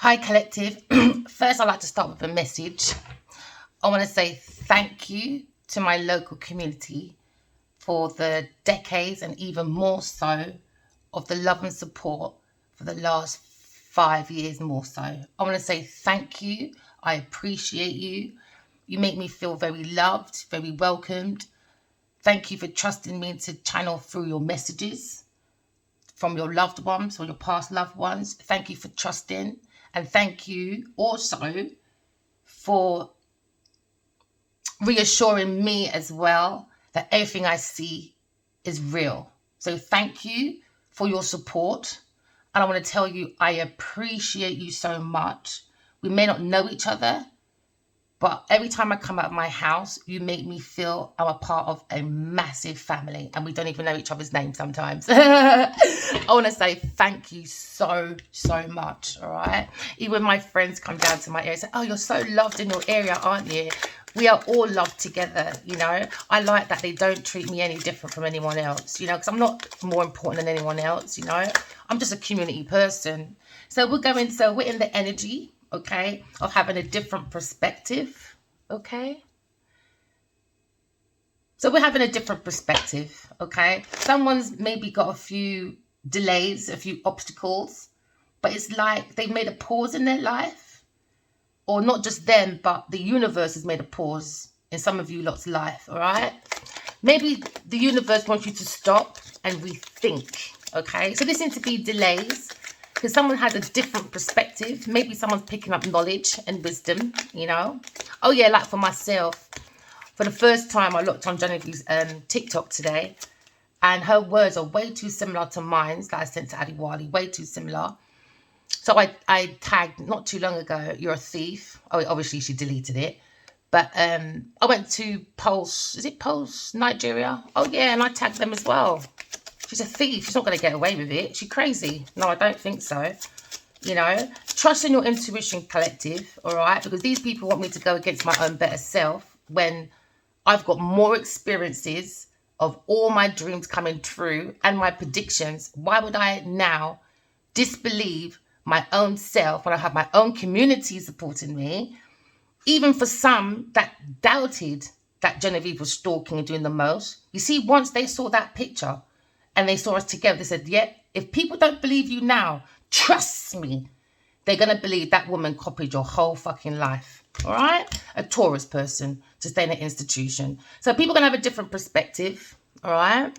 Hi, collective. First, I'd like to start with a message. I want to say thank you to my local community for the decades and even more so of the love and support for the last 5 years more so. I want to say thank you. I appreciate you. You make me feel very loved, very welcomed. Thank you for trusting me to channel through your messages from your loved ones or your past loved ones. Thank you for trusting. And thank you also for reassuring me as well that everything I see is real. So thank you for your support. And I want to tell you, I appreciate you so much. We may not know each other, but every time I come out of my house, you make me feel I'm a part of a massive family and we don't even know each other's names sometimes. I want to say thank you so much, all right? Even my friends come down to my area and say, oh, you're so loved in your area, aren't you? We are all loved together, you know? I like that they don't treat me any different from anyone else, you know, because I'm not more important than anyone else, you know? I'm just a community person. So we're in the energy, okay, of having a different perspective, okay? So we're having a different perspective, okay? Someone's maybe got a few delays, a few obstacles, but it's like they've made a pause in their life, or not just them, but the universe has made a pause in some of you lot's life, all right? Maybe the universe wants you to stop and rethink, okay? So there seems to be delays, because someone has a different perspective. Maybe someone's picking up knowledge and wisdom, you know. Oh yeah, like for myself, for the first time I looked on Genevieve's TikTok today, and her words are way too similar to mine that I sent to Adiwali, way too similar. So I tagged not too long ago, you're a thief. Oh, obviously she deleted it. But I went to Pulse, is it Pulse, Nigeria? Oh yeah, and I tagged them as well. She's a thief. She's not going to get away with it. She's crazy. No, I don't think so. You know, trust in your intuition, collective, all right? Because these people want me to go against my own better self when I've got more experiences of all my dreams coming true and my predictions. Why would I now disbelieve my own self when I have my own community supporting me? Even for some that doubted that Genevieve was stalking and doing the most. You see, once they saw that picture, and they saw us together, they said, yeah, if people don't believe you now, trust me, they're going to believe that woman copied your whole fucking life. All right? A Taurus person to stay in an institution. So people are going to have a different perspective. All right?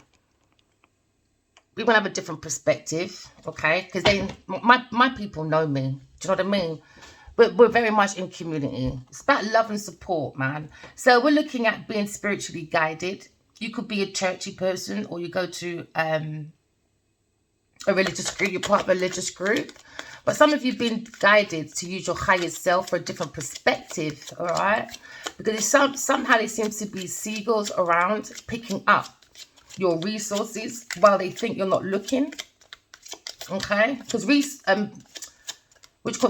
We're going to have a different perspective. Okay? Because my people know me. Do you know what I mean? We're very much in community. It's about love and support, man. So we're looking at being spiritually guided. You could be a churchy person, or you go to a religious group, you're part of a religious group. But some of you have been guided to use your higher self for a different perspective, all right? Because somehow there seems to be seagulls around picking up your resources while they think you're not looking, okay? Because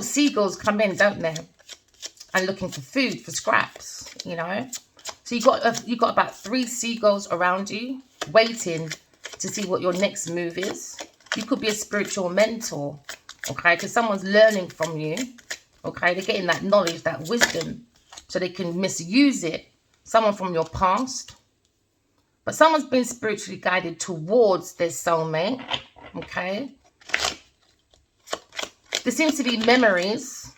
seagulls come in, don't they? And looking for food, for scraps, you know? So you got about 3 seagulls around you waiting to see what your next move is. You could be a spiritual mentor, okay? Because someone's learning from you, okay? They're getting that knowledge, that wisdom, so they can misuse it. Someone from your past. But someone's been spiritually guided towards their soulmate, okay? There seems to be memories,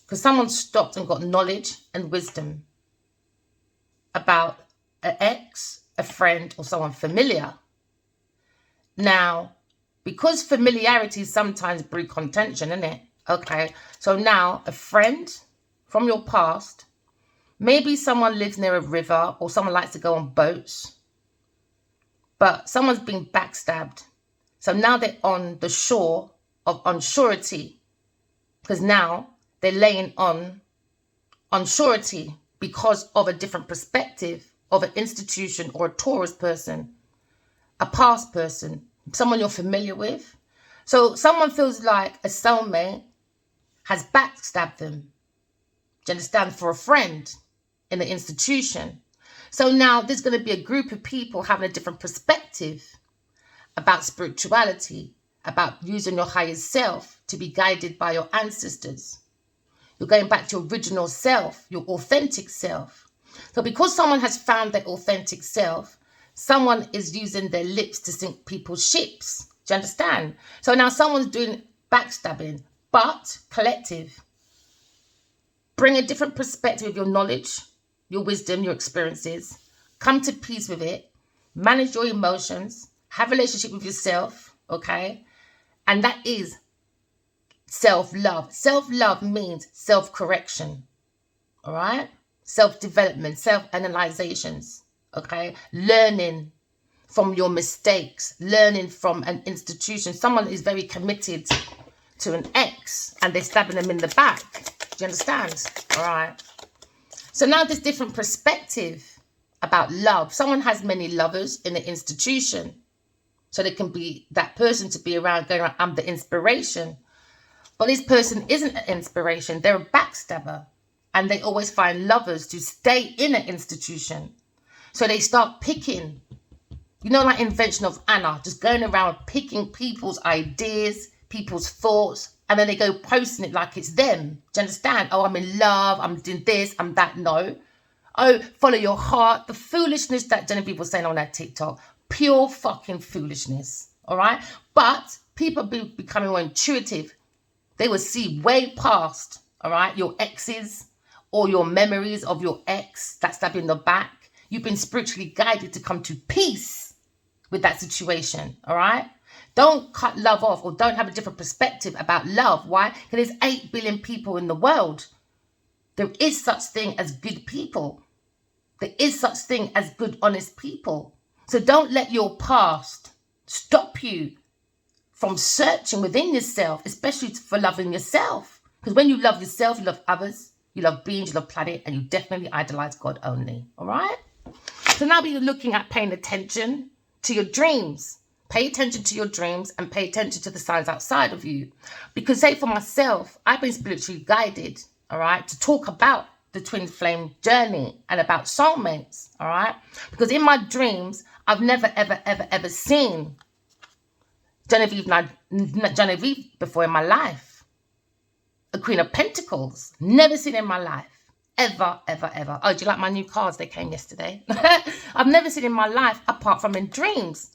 because someone stopped and got knowledge and wisdom about an ex, a friend, or someone familiar. Now, because familiarity sometimes breeds contention, isn't it? Okay, so now a friend from your past, maybe someone lives near a river or someone likes to go on boats, but someone's been backstabbed. So now they're on the shore of unsurety, because now they're laying on unsurety because of a different perspective of an institution or a Taurus person, a past person, someone you're familiar with. So someone feels like a soulmate has backstabbed them, do you understand, for a friend in the institution. So now there's going to be a group of people having a different perspective about spirituality, about using your higher self to be guided by your ancestors. You're going back to your original self, your authentic self. So because someone has found their authentic self, someone is using their lips to sink people's ships. Do you understand? So now someone's doing backstabbing, but collective. Bring a different perspective of your knowledge, your wisdom, your experiences. Come to peace with it. Manage your emotions. Have a relationship with yourself, okay? And that is self-love. Self-love means self-correction, all right? Self-development, self-analyzations, okay? Learning from your mistakes, learning from an institution. Someone is very committed to an ex and they're stabbing them in the back. Do you understand? All right. So now there's different perspective about love. Someone has many lovers in an institution. So they can be that person to be around going around, I'm the inspiration. But this person isn't an inspiration. They're a backstabber. And they always find lovers to stay in an institution. So they start picking, you know, like invention of Anna, just going around picking people's ideas, people's thoughts, and then they go posting it like it's them. Do you understand? Oh, I'm in love, I'm doing this, I'm that. No. Oh, follow your heart. The foolishness that Genevieve was saying on that TikTok. Pure fucking foolishness. All right? But people be becoming more intuitive. They will see way past, all right, your exes or your memories of your ex that stabbed you in the back. You've been spiritually guided to come to peace with that situation, all right? Don't cut love off or don't have a different perspective about love. Why? Because there's 8 billion people in the world. There is such thing as good people. There is such thing as good, honest people. So don't let your past stop you from searching within yourself, especially for loving yourself. Because when you love yourself, you love others, you love beings, you love planet, and you definitely idolize God only. All right? So now we're looking at paying attention to your dreams. Pay attention to your dreams and pay attention to the signs outside of you. Because say for myself, I've been spiritually guided, all right, to talk about the twin flame journey and about soulmates, all right? Because in my dreams, I've never, ever, ever, ever seen Genevieve before in my life. A Queen of Pentacles. Never seen in my life. Ever, ever, ever. Oh, do you like my new cards? They came yesterday. I've never seen in my life apart from in dreams.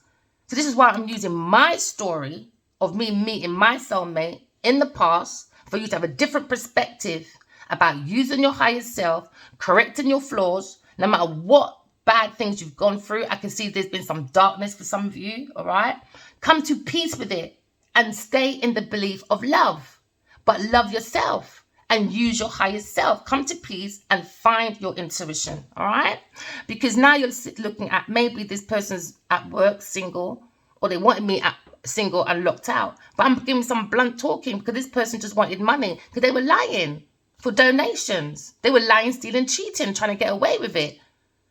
So this is why I'm using my story of me meeting my soulmate in the past for you to have a different perspective about using your higher self, correcting your flaws, no matter what bad things you've gone through. I can see there's been some darkness for some of you, all right? Come to peace with it and stay in the belief of love. But love yourself and use your higher self. Come to peace and find your intuition, all right? Because now you're looking at maybe this person's at work, single, or they wanted me at single and locked out. But I'm giving some blunt talking because this person just wanted money because they were lying for donations. They were lying, stealing, cheating, trying to get away with it.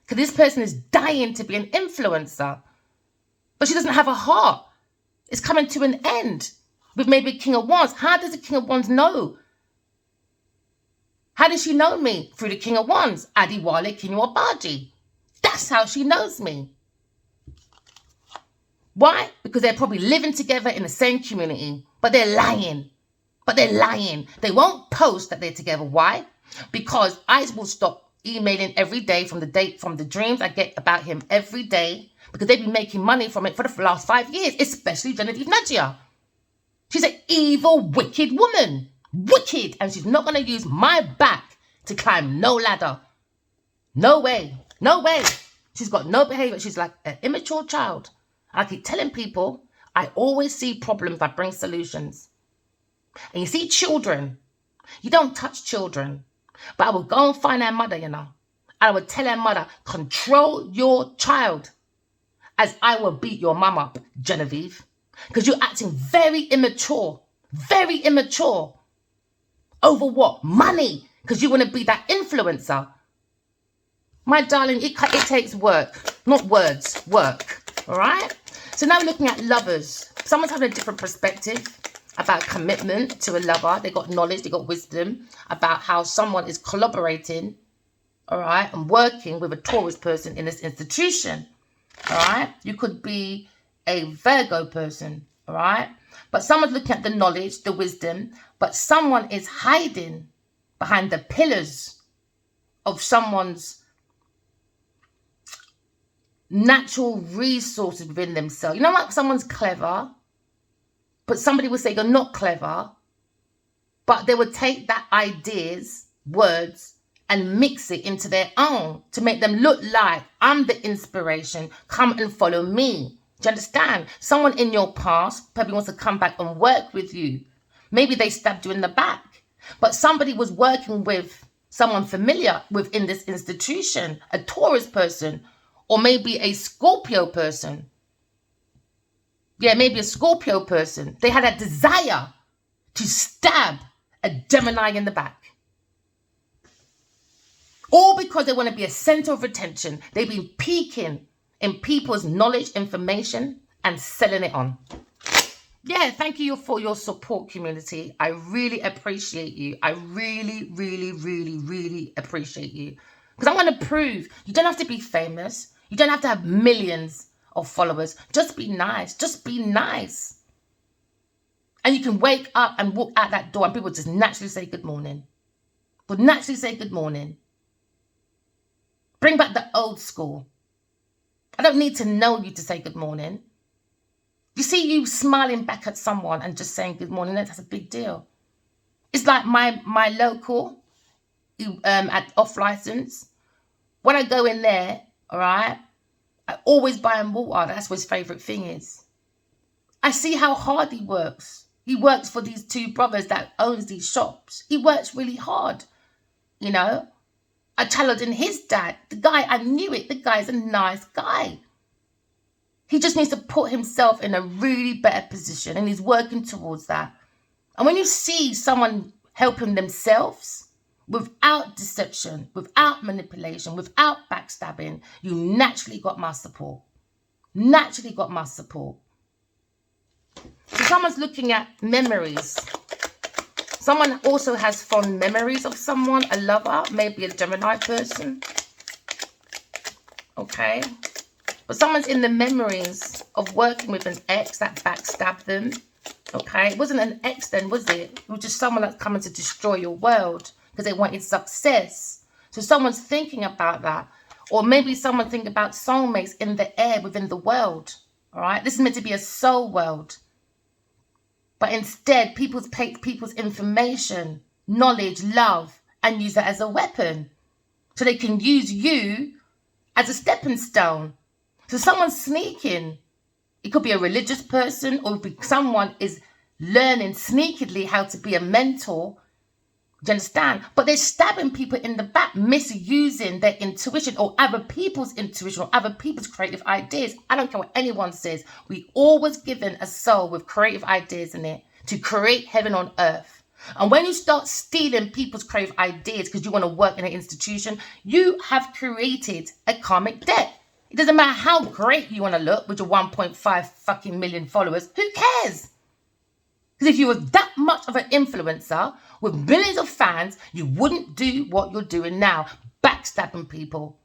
Because this person is dying to be an influencer. But she doesn't have a heart. It's coming to an end with maybe King of Wands. How does the King of Wands know? How does she know me? Through the King of Wands, Adiwale Kinywabaji. That's how she knows me. Why? Because they're probably living together in the same community, but they're lying. They won't post that they're together. Why? Because I will stop emailing every day from the dreams I get about him every day, because they've been making money from it for the last 5 years, especially Genevieve Nadia. She's an evil, wicked woman. Wicked. And she's not going to use my back to climb no ladder. No way. No way. She's got no behavior. She's like an immature child. I keep telling people, I always see problems, I bring solutions. And you see children, you don't touch children. But I will go and find her mother, and I would tell her mother, control your child, as I will beat your mum up, Genevieve. Because you're acting very immature. Very immature. Over what? Money. Because you want to be that influencer. My darling, it takes work. Not words, work. All right? So now we're looking at lovers. Someone's having a different perspective about commitment to a lover. They got knowledge, they got wisdom about how someone is collaborating, all right, and working with a Taurus person in this institution, all right? You could be a Virgo person, all right? But someone's looking at the knowledge, the wisdom, but someone is hiding behind the pillars of someone's natural resources within themselves. You know, like someone's clever, but somebody would say you're not clever, but they would take that ideas, words, and mix it into their own to make them look like I'm the inspiration. Come and follow me. Do you understand? Someone in your past probably wants to come back and work with you. Maybe they stabbed you in the back, but somebody was working with someone familiar within this institution, a Taurus person, or maybe a Scorpio person. Yeah, maybe a Scorpio person. They had a desire to stab a Gemini in the back. All because they want to be a center of attention. They've been peeking in people's knowledge, information, and selling it on. Yeah, thank you for your support, community. I really appreciate you. I really, really, really, really appreciate you. Because I want to prove you don't have to be famous. You don't have to have millions of followers. Just be nice. Just be nice. And you can wake up and walk out that door and people just naturally say good morning. Would naturally say good morning. Bring back the old school. I don't need to know you to say good morning. You see you smiling back at someone and just saying good morning, that's a big deal. It's like my local at off license. When I go in there, all right, I always buy him water. That's what his favourite thing is. I see how hard he works. He works for these two brothers that owns these shops. He works really hard, you know. I challenged in his dad. The guy, I knew it. The guy's a nice guy. He just needs to put himself in a really better position, and he's working towards that. And when you see someone helping themselves without deception, without manipulation, without backstabbing, you naturally got my support. Naturally got my support. So someone's looking at memories. Someone also has fond memories of someone, a lover, maybe a Gemini person. Okay. But someone's in the memories of working with an ex that backstabbed them. Okay. It wasn't an ex then, was it? It was just someone that's coming to destroy your world because they wanted success. So someone's thinking about that. Or maybe someone thinking about soulmates in the air within the world. All right. This is meant to be a soul world. But instead, people take people's information, knowledge, love, and use it as a weapon. So they can use you as a stepping stone. So someone's sneaking. It could be a religious person, or someone is learning sneakily how to be a mentor. Do you understand? But they're stabbing people in the back, misusing their intuition or other people's intuition or other people's creative ideas. I don't care what anyone says. We all was given a soul with creative ideas in it to create heaven on earth. And when you start stealing people's creative ideas because you want to work in an institution, you have created a karmic debt. It doesn't matter how great you want to look with your 1.5 fucking million followers. Who cares? Because if you were that much of an influencer with millions of fans, you wouldn't do what you're doing now, backstabbing people.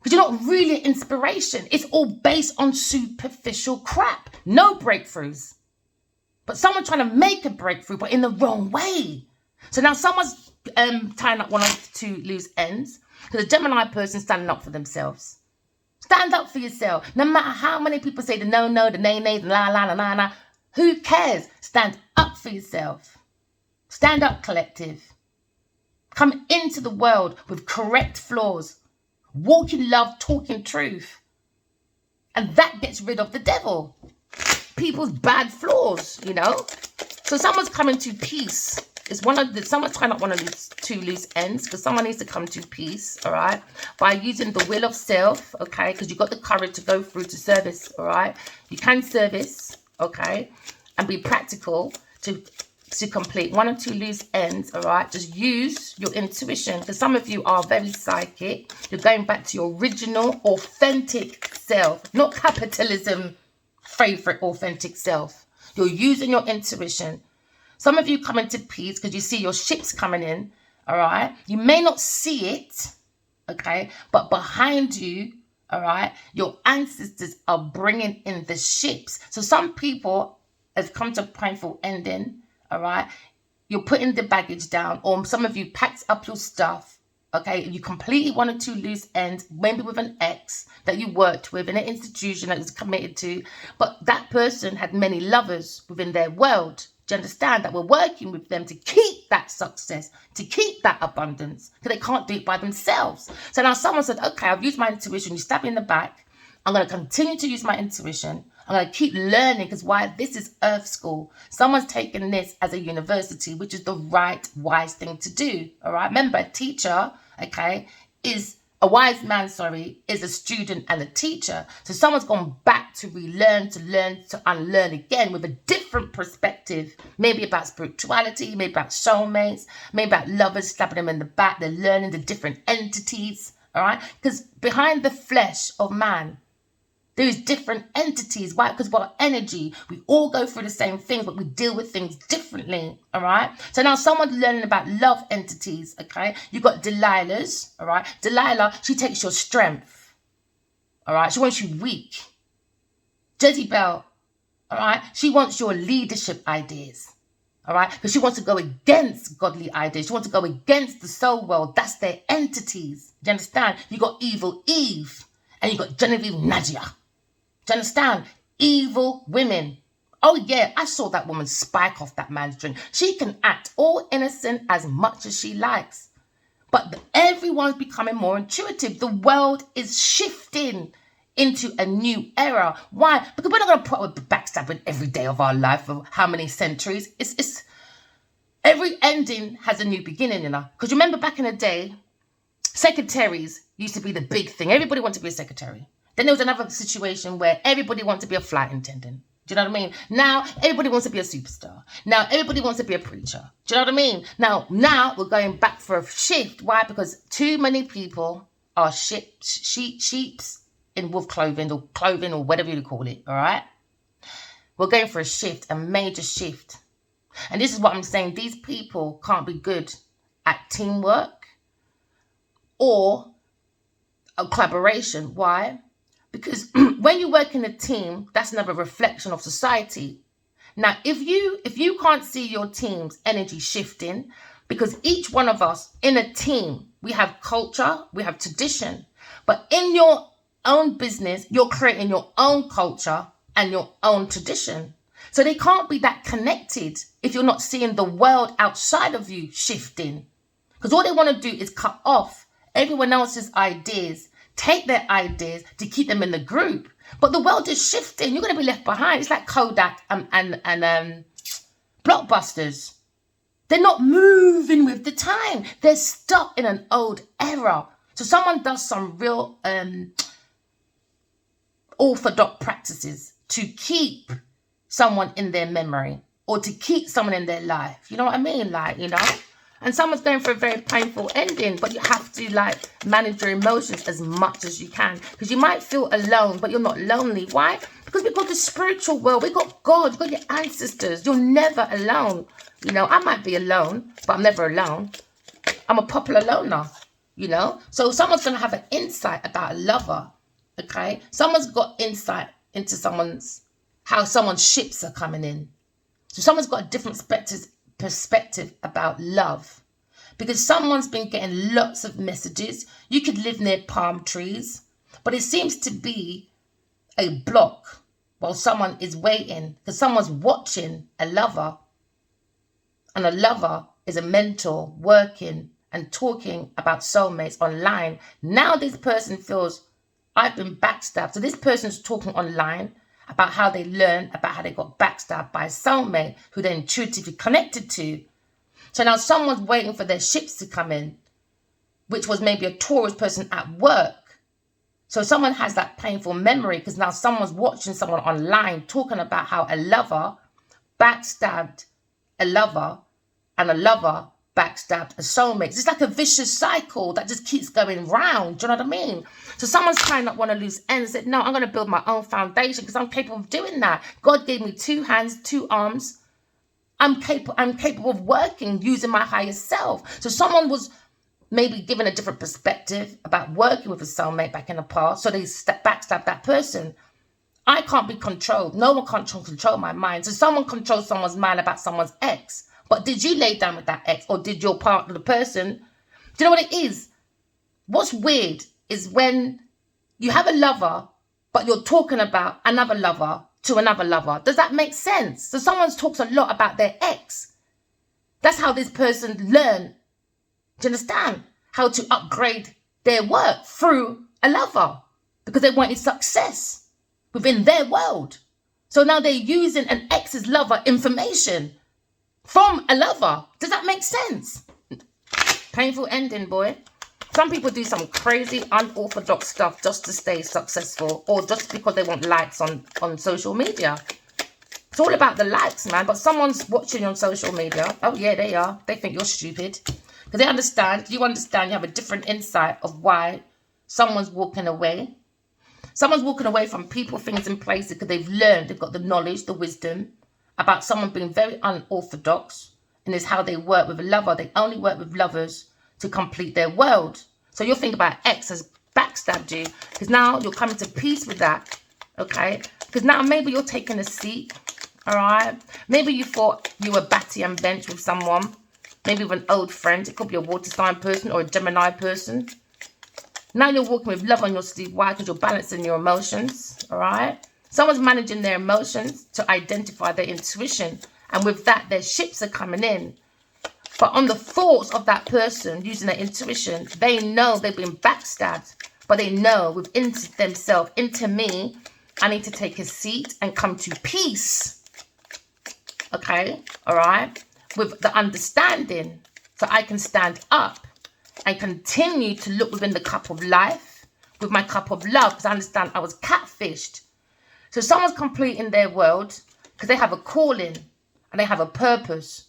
Because you're not really an inspiration. It's all based on superficial crap. No breakthroughs. But someone trying to make a breakthrough, but in the wrong way. So now someone's tying up one or two loose ends. Because a Gemini person standing up for themselves. Stand up for yourself. No matter how many people say the no, the nay, the la, la. Who cares? Stand up for yourself. Stand up, collective. Come into the world with correct flaws. Walk in love, talk in truth. And that gets rid of the devil. People's bad flaws, you know. So someone's coming to peace. It's someone's tying up one of these two loose ends because someone needs to come to peace, all right, by using the will of self, okay, because you've got the courage to go through to service, all right. You can service, okay, and be practical to complete one or two loose ends, all right. Just use your intuition because some of you are very psychic. You're going back to your original, authentic self, not capitalism favorite authentic self. You're using your intuition. Some of you come into peace because you see your ships coming in, all right? You may not see it, okay? But behind you, all right? Your ancestors are bringing in the ships. So some people have come to a painful ending, all right? You're putting the baggage down, or some of you packed up your stuff, okay? You completely wanted to loose ends, maybe with an ex that you worked with in an institution that was committed to, but that person had many lovers within their world. Do you understand that we're working with them to keep that success, to keep that abundance, because they can't do it by themselves? So now someone said, okay, I've used my intuition. You stab me in the back. I'm going to continue to use my intuition. I'm going to keep learning, because why? This is Earth School. Someone's taken this as a university, which is the right, wise thing to do. All right. Remember, a teacher, okay, is a wise man, is a student and a teacher. So someone's gone back to relearn, to learn, to unlearn again with a different perspective, maybe about spirituality, maybe about soulmates, maybe about lovers slapping them in the back. They're learning the different entities, all right? Because behind the flesh of man, there's different entities. Why? Because we're energy. We all go through the same things, but we deal with things differently. All right. So now someone's learning about love entities. Okay. You got Delilah's. All right. Delilah, she takes your strength. All right. She wants you weak. Jezebel. All right. She wants your leadership ideas. All right. Because she wants to go against godly ideas. She wants to go against the soul world. That's their entities. You understand? You got evil Eve and you got Genevieve Nadia. Do you understand? Evil women. Oh, yeah, I saw that woman spike off that man's drink. She can act all innocent as much as she likes. But everyone's becoming more intuitive. The world is shifting into a new era. Why? Because we're not going to put up with backstabbing every day of our life for how many centuries. It's every ending has a new beginning, you know. Because remember back in the day, secretaries used to be the big thing. Everybody wanted to be a secretary. Then there was another situation where everybody wanted to be a flight attendant. Do you know what I mean? Now, everybody wants to be a superstar. Now, everybody wants to be a preacher. Do you know what I mean? Now we're going back for a shift. Why? Because too many people are sheeps in wolf clothing or whatever you call it, all right? We're going for a shift, a major shift. And this is what I'm saying. These people can't be good at teamwork or a collaboration. Why? Because when you work in a team, that's another reflection of society. Now, if you can't see your team's energy shifting, because each one of us in a team, we have culture, we have tradition, but in your own business, you're creating your own culture and your own tradition. So they can't be that connected if you're not seeing the world outside of you shifting. Because all they want to do is cut off everyone else's ideas, take their ideas to keep them in the group. But the world is shifting. You're going to be left behind. It's like Kodak and Blockbusters. They're not moving with the time. They're stuck in an old era. So someone does some real orthodox practices to keep someone in their memory or to keep someone in their life. You know what I mean? Like, you know. And someone's going for a very painful ending, but you have to manage your emotions as much as you can. Because you might feel alone, but you're not lonely. Why? Because we've got the spiritual world. We've got God. We've got your ancestors. You're never alone. You know, I might be alone, but I'm never alone. I'm a popular loner, you know. So someone's going to have an insight about a lover, okay? Someone's got insight into how someone's ships are coming in. So someone's got a different perspective about love, because someone's been getting lots of messages. You could live near palm trees, but it seems to be a block while someone is waiting, because someone's watching a lover, and a lover is a mentor working and talking about soulmates online. Now this person feels, I've been backstabbed. So this person's talking online about how they learned, about how they got backstabbed by a soulmate who they're intuitively connected to. So now someone's waiting for their ships to come in, which was maybe a Taurus person at work. So someone has that painful memory because now someone's watching someone online talking about how a lover backstabbed a lover and a lover backstabbed a soulmate. It's like a vicious cycle that just keeps going round. Do you know what I mean? So someone's trying not want to lose ends. Said, no, I'm going to build my own foundation because I'm capable of doing that. God gave me 2 hands, 2 arms. I'm capable of working using my higher self. So someone was maybe given a different perspective about working with a soulmate back in the past, so they backstab that person. I can't be controlled. No one can control my mind. So someone controls someone's mind about someone's ex. But did you lay down with that ex, or did your partner, the person? Do you know what it is? What's weird is when you have a lover, but you're talking about another lover to another lover. Does that make sense? So someone talks a lot about their ex. That's how this person learned, do you understand, how to upgrade their work through a lover, because they wanted success within their world. So now they're using an ex's lover information from a lover. Does that make sense? Painful ending, boy. Some people do some crazy unorthodox stuff just to stay successful, or just because they want likes on social media. It's all about the likes, man. But someone's watching you on social media. Oh, yeah, they are. They think you're stupid. Because they understand. You understand. You have a different insight of why someone's walking away. Someone's walking away from people, things, and places because they've learned, they've got the knowledge, the wisdom about someone being very unorthodox. And it's how they work with a lover. They only work with lovers to complete their world. So you'll think about ex has backstabbed you, because now you're coming to peace with that, okay? Because now maybe you're taking a seat, all right? Maybe you thought you were batty and bench with someone, maybe with an old friend. It could be a water sign person or a Gemini person. Now you're walking with love on your sleeve. Why? Because you're balancing your emotions, all right? Someone's managing their emotions to identify their intuition, and with that, their ships are coming in. But on the thoughts of that person using their intuition, they know they've been backstabbed. But they know within themselves, into me, I need to take a seat and come to peace. Okay? All right? With the understanding. So I can stand up and continue to look within the cup of life, with my cup of love, because I understand I was catfished. So someone's completing their world because they have a calling and they have a purpose.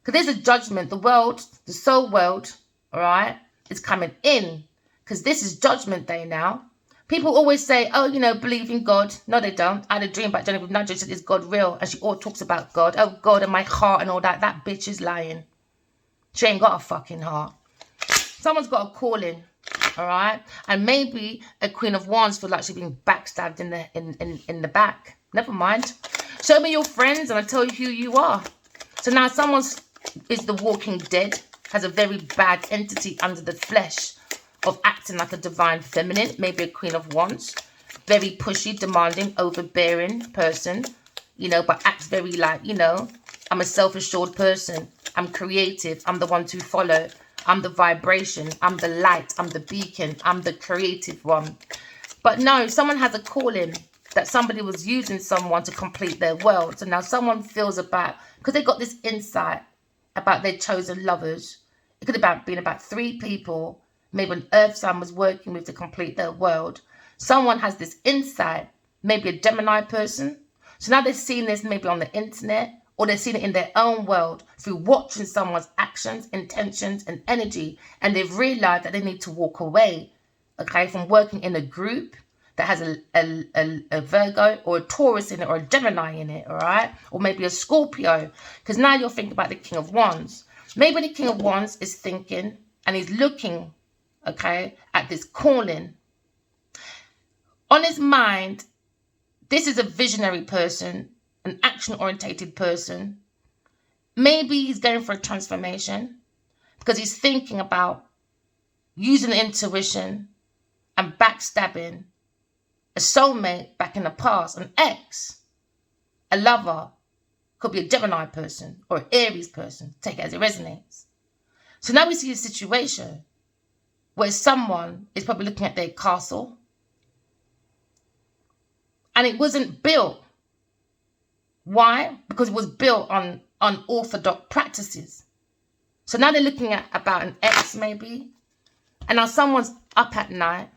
Because there's a judgment. The world, the soul world, all right, is coming in. Because this is judgment day now. People always say, oh, you know, believe in God. No, they don't. I had a dream about Jennifer Nudge. Said, is God real? And she all talks about God. Oh, God and my heart and all that. That bitch is lying. She ain't got a fucking heart. Someone's got a calling, all right? And maybe a Queen of Wands feels like she's being backstabbed in the back. Never mind. Show me your friends and I'll tell you who you are. So now someone is the walking dead, has a very bad entity under the flesh of acting like a divine feminine, maybe a Queen of Wands. Very pushy, demanding, overbearing person, you know, but acts very like, you know, I'm a self-assured person. I'm creative. I'm the one to follow. I'm the vibration. I'm the light. I'm the beacon. I'm the creative one. But no, someone has a calling that somebody was using someone to complete their world. So now someone feels about, because they got this insight about their chosen lovers. It could have been about 3 people, maybe an earth sign was working with to complete their world. Someone has this insight, maybe a Gemini person. So now they're seeing this maybe on the internet, or they're seeing it in their own world through watching someone's actions, intentions, and energy. And they've realized that they need to walk away, okay, from working in a group that has a Virgo or a Taurus in it, or a Gemini in it, all right? Or maybe a Scorpio. Because now you're thinking about the King of Wands. Maybe the King of Wands is thinking and he's looking, okay, at this calling. On his mind, this is a visionary person, an action-orientated person. Maybe he's going for a transformation because he's thinking about using intuition and backstabbing a soulmate back in the past, an ex, a lover, could be a Gemini person or an Aries person. Take it as it resonates. So now we see a situation where someone is probably looking at their castle and it wasn't built. Why? Because it was built on unorthodox practices. So now they're looking at about an ex maybe. And now someone's up at night,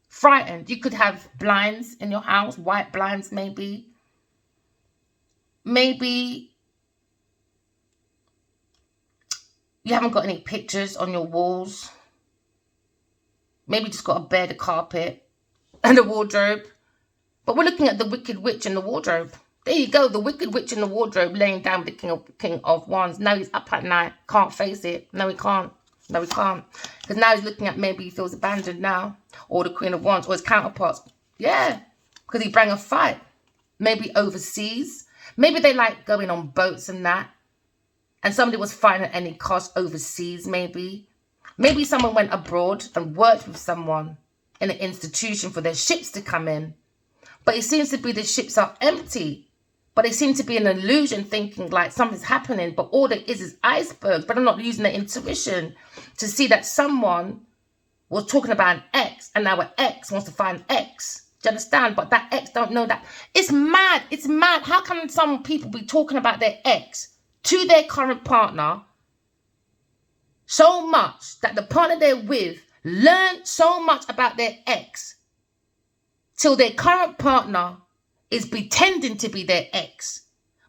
frightened. You could have blinds in your house, white blinds maybe. Maybe you haven't got any pictures on your walls. Maybe you just got a bed, a carpet, and a wardrobe. But we're looking at the wicked witch in the wardrobe. There you go, the wicked witch in the wardrobe laying down with the King of Wands. Now he's up at night, can't face it. No, he can't. No, we can't. Because now he's looking at maybe he feels abandoned now. Or the Queen of Wands or his counterparts. Yeah. Because he bring a fight. Maybe overseas. Maybe they like going on boats and that. And somebody was fighting at any cost overseas maybe. Maybe someone went abroad and worked with someone in an institution for their ships to come in. But it seems to be the ships are empty. But they seem to be an illusion thinking like something's happening. But all there is icebergs. But I'm not using their intuition to see that someone was talking about an ex. And now an ex wants to find X. Do you understand? But that ex don't know that. It's mad. It's mad. How can some people be talking about their ex to their current partner so much that the partner they're with learned so much about their ex till their current partner is pretending to be their ex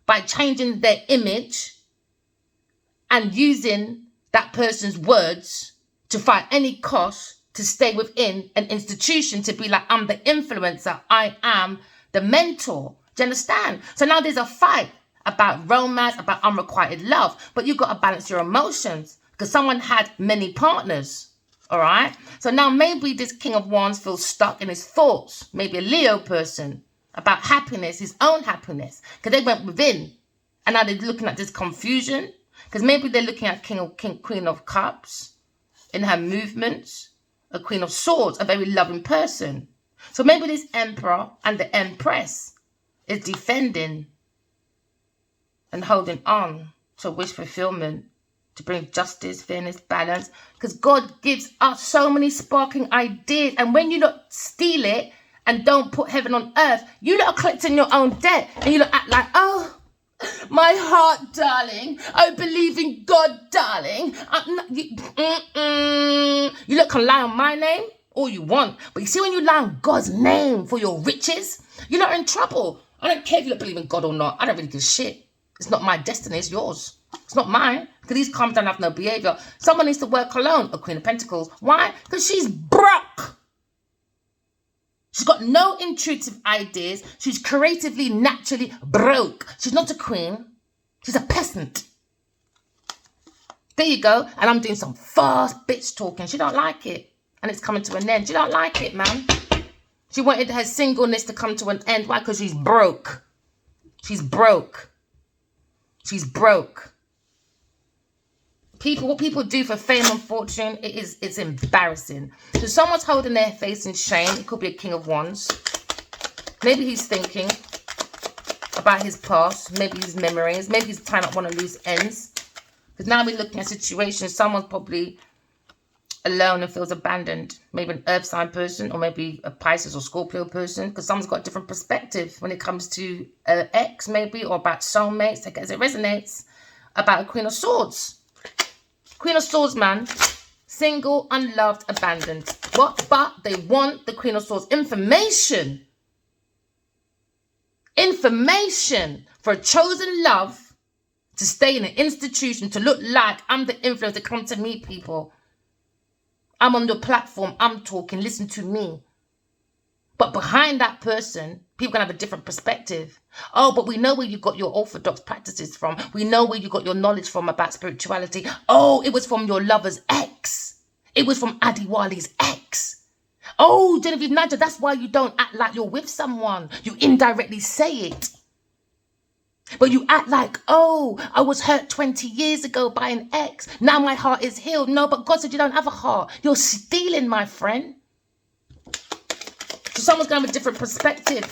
by changing their image and using that person's words to fight any cost to stay within an institution to be like, I'm the influencer, I am the mentor. Do you understand? So now there's a fight about romance, about unrequited love, but you've got to balance your emotions because someone had many partners. All right. So now maybe this King of Wands feels stuck in his thoughts, maybe a Leo person, about happiness, his own happiness, because they went within. And now they're looking at this confusion, because maybe they're looking at Queen of Cups in her movements, a Queen of Swords, a very loving person. So maybe this Emperor and the Empress is defending and holding on to wish fulfillment, to bring justice, fairness, balance, because God gives us so many sparking ideas. And when you not steal it and don't put heaven on earth, you lot are collecting your own debt. And you lot act like, oh, my heart, darling. I believe in God, darling. You lot can lie on my name all you want. But you see, when you lie on God's name for your riches, you lot are in trouble. I don't care if you lot believe in God or not. I don't really give a shit. It's not my destiny, it's yours. It's not mine. Because these karmas don't have no behavior. Someone needs to work alone. A Queen of Pentacles. Why? Because she's broke. She's got no intuitive ideas. She's creatively, naturally broke. She's not a queen. She's a peasant. There you go. And I'm doing some fast bitch talking. She don't like it. And it's coming to an end. She don't like it, man. She wanted her singleness to come to an end. Why? Because she's broke. She's broke. She's broke. What people do for fame and fortune, it's embarrassing. So someone's holding their face in shame. It could be a King of Wands. Maybe he's thinking about his past, maybe his memories, maybe he's tying up one of loose ends. Because now we're looking at situations, someone's probably alone and feels abandoned. Maybe an earth sign person, or maybe a Pisces or Scorpio person, because someone's got a different perspective when it comes to ex, maybe, or about soulmates, as it resonates, about a Queen of Swords. Queen of Swords, man. Single, unloved, abandoned. What? But they want the Queen of Swords information. Information for a chosen love to stay in an institution, to look like I'm the influencer, to come to meet people. I'm on the platform, I'm talking, listen to me. But behind that person, people can have a different perspective. Oh, but we know where you got your orthodox practices from. We know where you got your knowledge from about spirituality. Oh, it was from your lover's ex. It was from Adiwali's ex. Oh, Genevieve Naja, that's why you don't act like you're with someone. You indirectly say it. But you act like, oh, I was hurt 20 years ago by an ex. Now my heart is healed. No, but God said you don't have a heart. You're stealing, my friend. So someone's going to have a different perspective.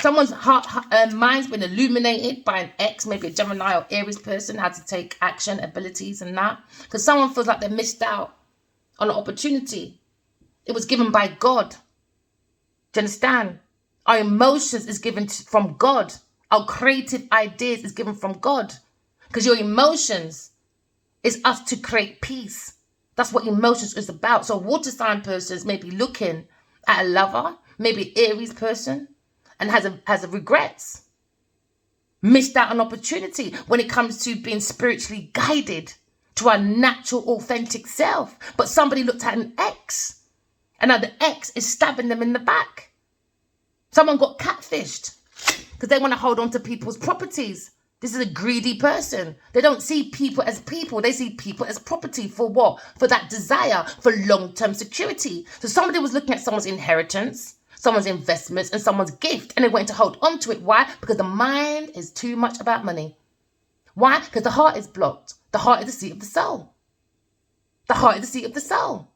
Someone's mind's been illuminated by an ex, maybe a Gemini or Aries person, how to take action, abilities and that. Because someone feels like they missed out on an opportunity. It was given by God. Do you understand? Our emotions is given from God. Our creative ideas is given from God. Because your emotions is us to create peace. That's what emotions is about. So water sign persons may be looking at a lover, maybe Aries person, and has a regrets. Missed out an opportunity when it comes to being spiritually guided to our natural, authentic self. But somebody looked at an ex, and now the ex is stabbing them in the back. Someone got catfished because they want to hold on to people's properties. This is a greedy person. They don't see people as people. They see people as property. For what? For that desire, for long-term security. So somebody was looking at someone's inheritance, someone's investments, and someone's gift, and they went to hold on to it. Why? Because the mind is too much about money. Why? Because the heart is blocked. The heart is the seat of the soul. The heart is the seat of the soul.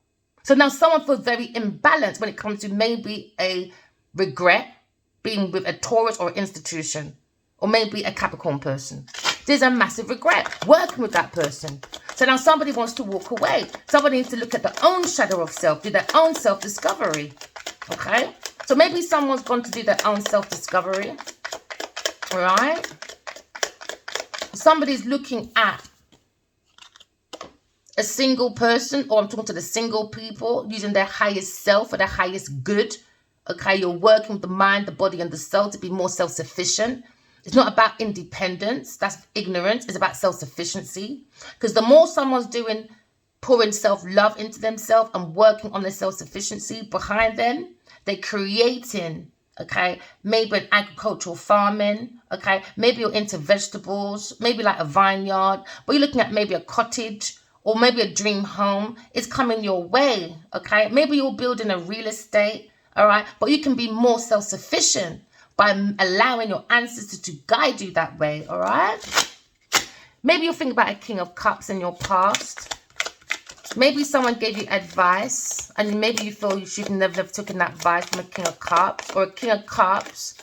So now someone feels very imbalanced when it comes to maybe a regret being with a Taurus or institution, or maybe a Capricorn person. There's a massive regret working with that person. So now somebody wants to walk away. Somebody needs to look at their own shadow of self, do their own self-discovery. Okay? So maybe someone's gone to do their own self-discovery. All right? Somebody's looking at a single person, or I'm talking to the single people, using their highest self or their highest good. Okay, you're working with the mind, the body, and the soul to be more self-sufficient. It's not about independence. That's ignorance. It's about self-sufficiency. Because the more someone's pouring self-love into themselves and working on their self-sufficiency, behind them, they're creating, okay, maybe an agricultural farming, okay, maybe you're into vegetables, maybe like a vineyard, but you're looking at maybe a cottage, or maybe a dream home. It's coming your way, okay? Maybe you're building a real estate, all right? But you can be more self-sufficient by allowing your ancestors to guide you that way, all right? Maybe you'll think about a King of Cups in your past. Maybe someone gave you advice, and maybe you feel you should never have taken that advice from a King of Cups. Or a King of Cups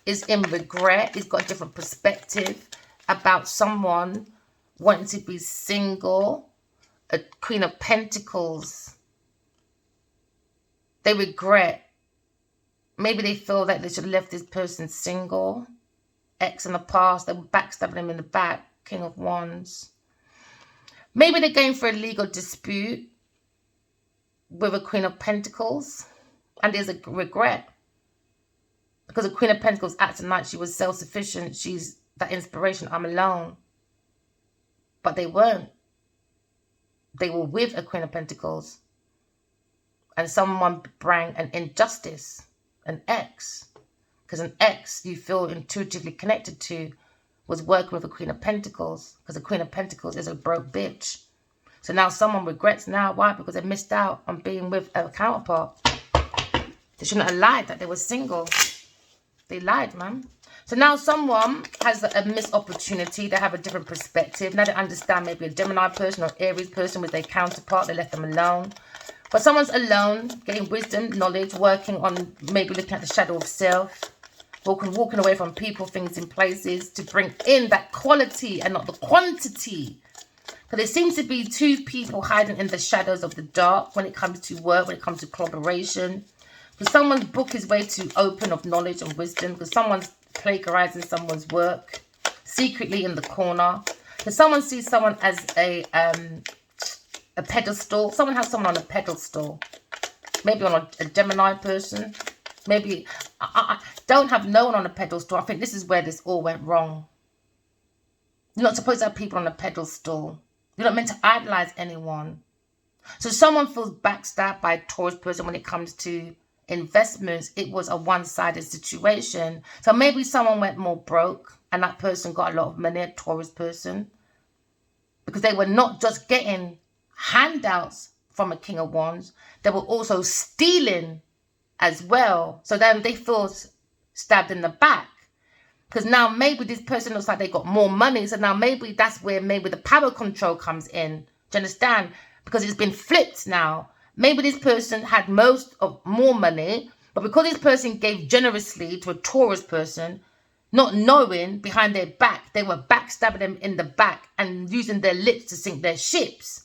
is in regret. He's got a different perspective about someone wanting to be single. A Queen of Pentacles, they regret. Maybe they feel that they should have left this person single. Ex in the past, they were backstabbing him in the back. King of Wands. Maybe they're going for a legal dispute with a Queen of Pentacles, and there's a regret. Because the Queen of Pentacles acting like she was self-sufficient. She's that inspiration. I'm alone. But they weren't. They were with a Queen of Pentacles. And someone brought an injustice, an ex. Because an ex you feel intuitively connected to was working with a Queen of Pentacles. Because a Queen of Pentacles is a broke bitch. So now someone regrets now. Why? Because they missed out on being with a counterpart. They shouldn't have lied that they were single. They lied, man. So now someone has a missed opportunity. They have a different perspective. Now they understand maybe a Gemini person or Aries person with their counterpart. They left them alone. But someone's alone, getting wisdom, knowledge, working on maybe looking at the shadow of self. Walking away from people, things, and places to bring in that quality and not the quantity. Because there seems to be two people hiding in the shadows of the dark when it comes to work, when it comes to collaboration. Because someone's book is way too open of knowledge and wisdom. Because someone's plagiarizing someone's work secretly in the corner. Because someone sees someone as a pedestal. Someone has someone on a pedestal. Maybe on a Gemini person. Maybe I don't have no one on a pedestal. I think this is where this all went wrong. You're not supposed to have people on a pedestal. You're not meant to idolize anyone. So someone feels backstabbed by a Taurus person when it comes to investments. It was a one-sided situation. So maybe someone went more broke and that person got a lot of money, a Taurus person. Because they were not just getting handouts from a King of Wands. They were also stealing as well. So then they feel stabbed in the back. Because now maybe this person looks like they got more money. So now maybe that's where maybe the power control comes in. Do you understand? Because it's been flipped now. Maybe this person had more money. But because this person gave generously to a Taurus person, not knowing behind their back, they were backstabbing them in the back and using their lips to sink their ships.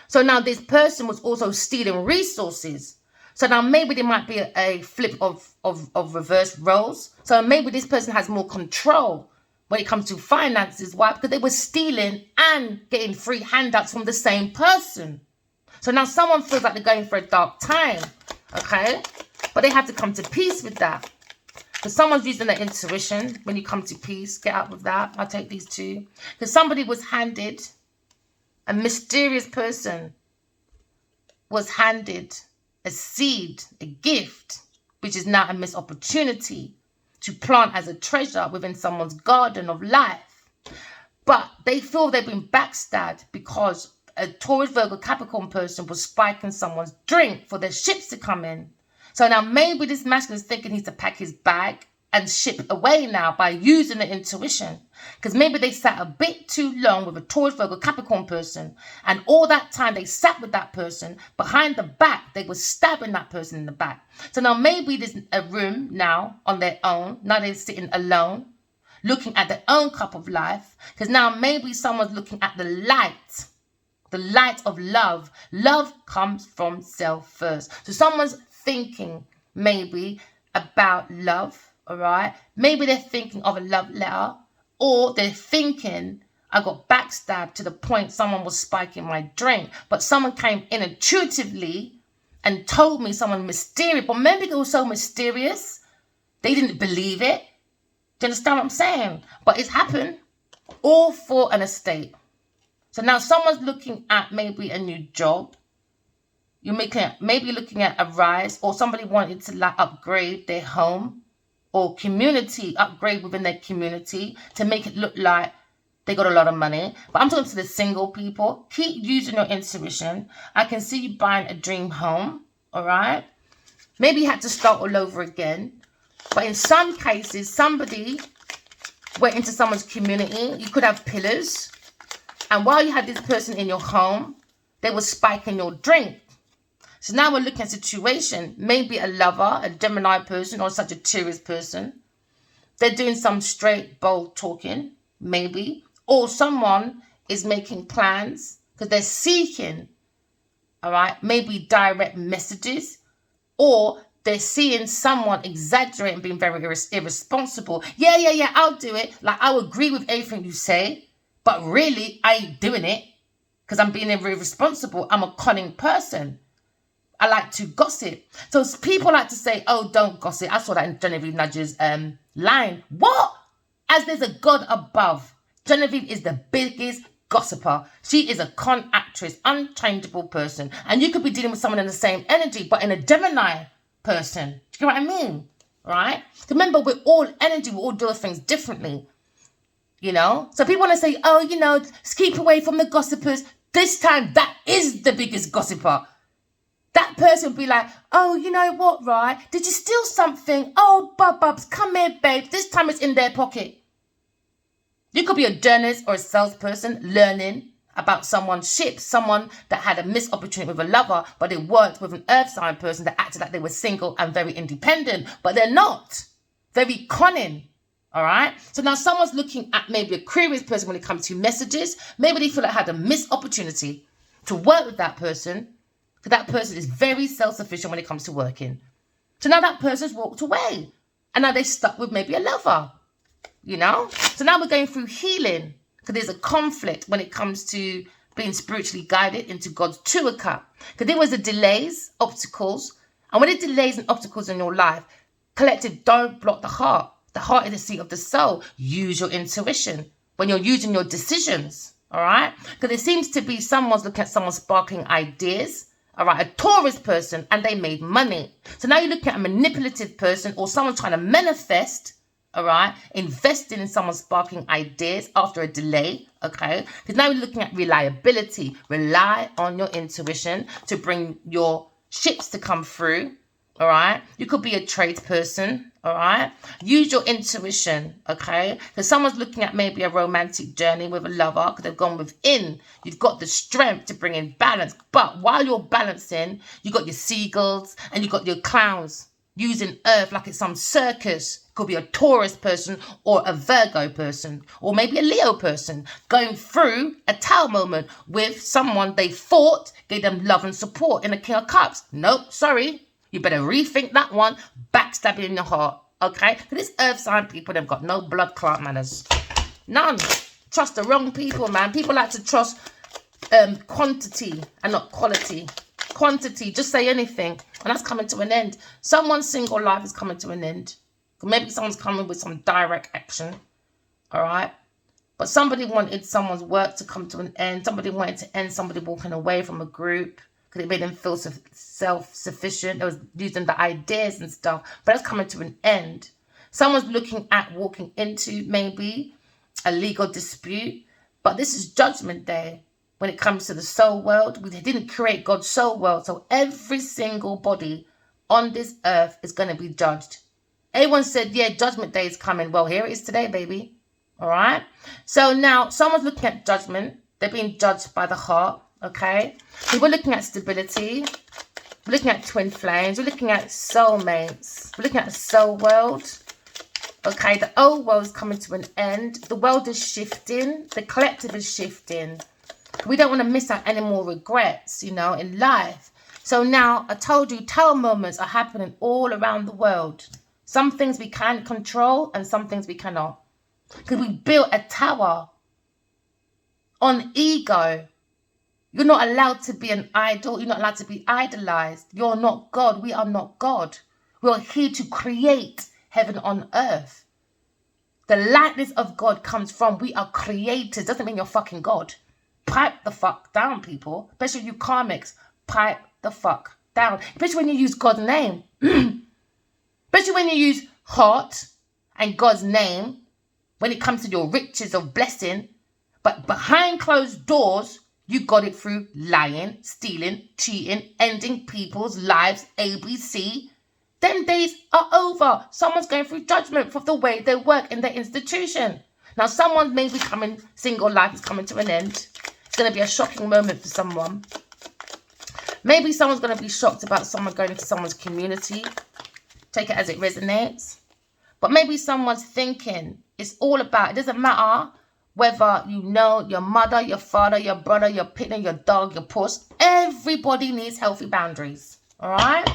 So now this person was also stealing resources. So now maybe there might be a flip of reverse roles. So maybe this person has more control when it comes to finances. Why? Because they were stealing and getting free handouts from the same person. So now someone feels like they're going for a dark time. Okay? But they have to come to peace with that. Because someone's using their intuition when you come to peace. Get out with that. I'll take these two. Because somebody was handed, a mysterious person was handed a seed, a gift, which is now a missed opportunity to plant as a treasure within someone's garden of life. But they feel they've been backstabbed because a Taurus, Virgo, Capricorn person was spiking someone's drink for their ships to come in. So now maybe this masculine is thinking he needs to pack his bag and ship away now by using the intuition. Because maybe they sat a bit too long with a Taurus, Virgo, Capricorn person. And all that time they sat with that person, behind the back, they were stabbing that person in the back. So now maybe there's a room now on their own. Now they're sitting alone, looking at their own cup of life. Because now maybe someone's looking at the light of love. Love comes from self first. So someone's thinking maybe about love, all right? Maybe they're thinking of a love letter, or they're thinking, I got backstabbed to the point someone was spiking my drink, but someone came in intuitively and told me someone mysterious, but maybe it was so mysterious, they didn't believe it. Do you understand what I'm saying? But it's happened, all for an estate. So now someone's looking at maybe a new job. You're maybe looking at a rise, or somebody wanted to like upgrade their home or community, upgrade within their community to make it look like they got a lot of money. But I'm talking to the single people. Keep using your intuition. I can see you buying a dream home, all right? Maybe you had to start all over again. But in some cases, somebody went into someone's community. You could have pillars. And while you had this person in your home, they were spiking your drink. So now we're looking at a situation, maybe a lover, a Gemini person, or such a Sagittarius person. They're doing some straight, bold talking, maybe. Or someone is making plans because they're seeking, all right, maybe direct messages. Or they're seeing someone exaggerating, being very irresponsible. Yeah, I'll do it. Like, I'll agree with everything you say. But really, I ain't doing it because I'm being irresponsible. I'm a cunning person. I like to gossip. So people like to say, oh, don't gossip. I saw that in Genevieve Nudge's line. What? As there's a God above. Genevieve is the biggest gossiper. She is a con actress, unchangeable person. And you could be dealing with someone in the same energy, but in a Gemini person. Do you get what I mean? Right? Remember, we're all energy. We all do things differently. You know? So people want to say, oh, you know, just keep away from the gossipers. This time, that is the biggest gossiper. That person would be like, oh, you know what, right? Did you steal something? Oh, bubs, come here, babe. This time it's in their pocket. You could be a journalist or a salesperson learning about someone's ship, someone that had a missed opportunity with a lover, but they worked with an earth sign person that acted like they were single and very independent, but they're not. Very cunning. All right. So now someone's looking at maybe a Aquarius person when it comes to messages. Maybe they feel like had a missed opportunity to work with that person. Because that person is very self-sufficient when it comes to working. So now that person's walked away. And now they're stuck with maybe a lover. You know? So now we're going through healing. Because there's a conflict when it comes to being spiritually guided into God's Tour cup. Because there was the delays, obstacles. And when there's delays and obstacles in your life, collective, don't block the heart. The heart is the seat of the soul. Use your intuition when you're using your decisions. All right? Because there seems to be someone's looking at someone's sparkling ideas. All right, a Taurus person, and they made money. So now you're looking at a manipulative person or someone trying to manifest, all right, investing in someone's sparking ideas after a delay, okay? Because now you're looking at reliability. Rely on your intuition to bring your ships to come through, all right? You could be a tradesperson, all right? Use your intuition, okay? Because someone's looking at maybe a romantic journey with a lover because they've gone within. You've got the strength to bring in balance. But while you're balancing, you've got your seagulls and you've got your clowns using earth like it's some circus. Could be a Taurus person or a Virgo person or maybe a Leo person going through a Tower moment with someone they fought, gave them love and support in the King of Cups. Nope, sorry. You better rethink that one. Backstabbing in your heart, okay? Because these earth sign people, they've got no blood clot manners. None. Trust the wrong people, man. People like to trust quantity and not quality. Quantity, just say anything. And that's coming to an end. Someone's single life is coming to an end. Maybe someone's coming with some direct action, all right? But somebody wanted someone's work to come to an end. Somebody wanted to end somebody walking away from a group. Because it made them feel self-sufficient. They was using the ideas and stuff. But that's coming to an end. Someone's looking at walking into maybe a legal dispute. But this is judgment day when it comes to the soul world. We didn't create God's soul world. So every single body on this earth is going to be judged. Everyone said, yeah, judgment day is coming. Well, here it is today, baby. All right. So now someone's looking at judgment. They're being judged by the heart. Okay. So we're looking at stability. We're looking at twin flames. We're looking at soulmates. We're looking at the soul world. Okay, the old world is coming to an end. The world is shifting. The collective is shifting. We don't want to miss out any more regrets, you know, in life. So now, I told you, tower moments are happening all around the world. Some things we can control and some things we cannot. Because we built a tower on ego. You're not allowed to be an idol. You're not allowed to be idolized. You're not God. We are not God. We're here to create heaven on earth. The likeness of God comes from we are creators. Doesn't mean you're fucking God. Pipe the fuck down, people. Especially you karmics. Pipe the fuck down. Especially when you use God's name. Especially when you use heart and God's name when it comes to your riches of blessing. But behind closed doors, you got it through lying, stealing, cheating, ending people's lives, ABC. Them days are over. Someone's going through judgment for the way they work in their institution. Now, someone may be coming, single life is coming to an end. It's going to be a shocking moment for someone. Maybe someone's going to be shocked about someone going into someone's community. Take it as it resonates. But maybe someone's thinking it's all about, it doesn't matter whether you know your mother, your father, your brother, your partner, your dog, your puss. Everybody needs healthy boundaries. All right?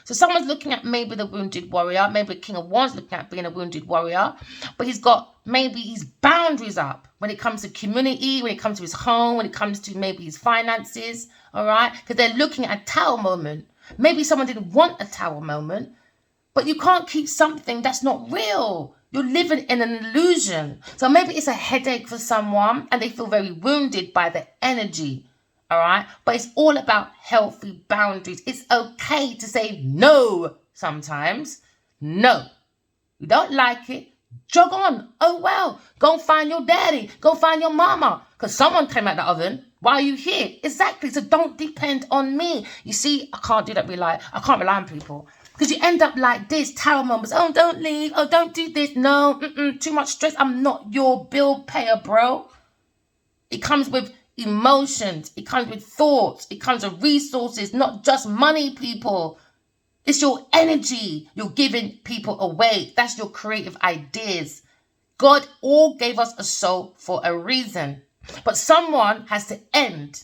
So someone's looking at maybe the wounded warrior. Maybe King of Wands looking at being a wounded warrior. But he's got maybe his boundaries up when it comes to community, when it comes to his home, when it comes to maybe his finances. All right? Because they're looking at a tower moment. Maybe someone didn't want a tower moment. But you can't keep something that's not real. You're living in an illusion. So maybe it's a headache for someone and they feel very wounded by the energy. All right. But it's all about healthy boundaries. It's okay to say no sometimes. No. You don't like it. Jog on. Oh, well. Go and find your daddy. Go find your mama. Because someone came out the oven. Why are you here? Exactly. So don't depend on me. You see, I can't do that. I can't rely on people. Because you end up like this, tower moments. Oh, don't leave. Oh, don't do this. No, too much stress. I'm not your bill payer, bro. It comes with emotions. It comes with thoughts. It comes with resources, not just money, people. It's your energy you're giving people away. That's your creative ideas. God all gave us a soul for a reason. But someone has to end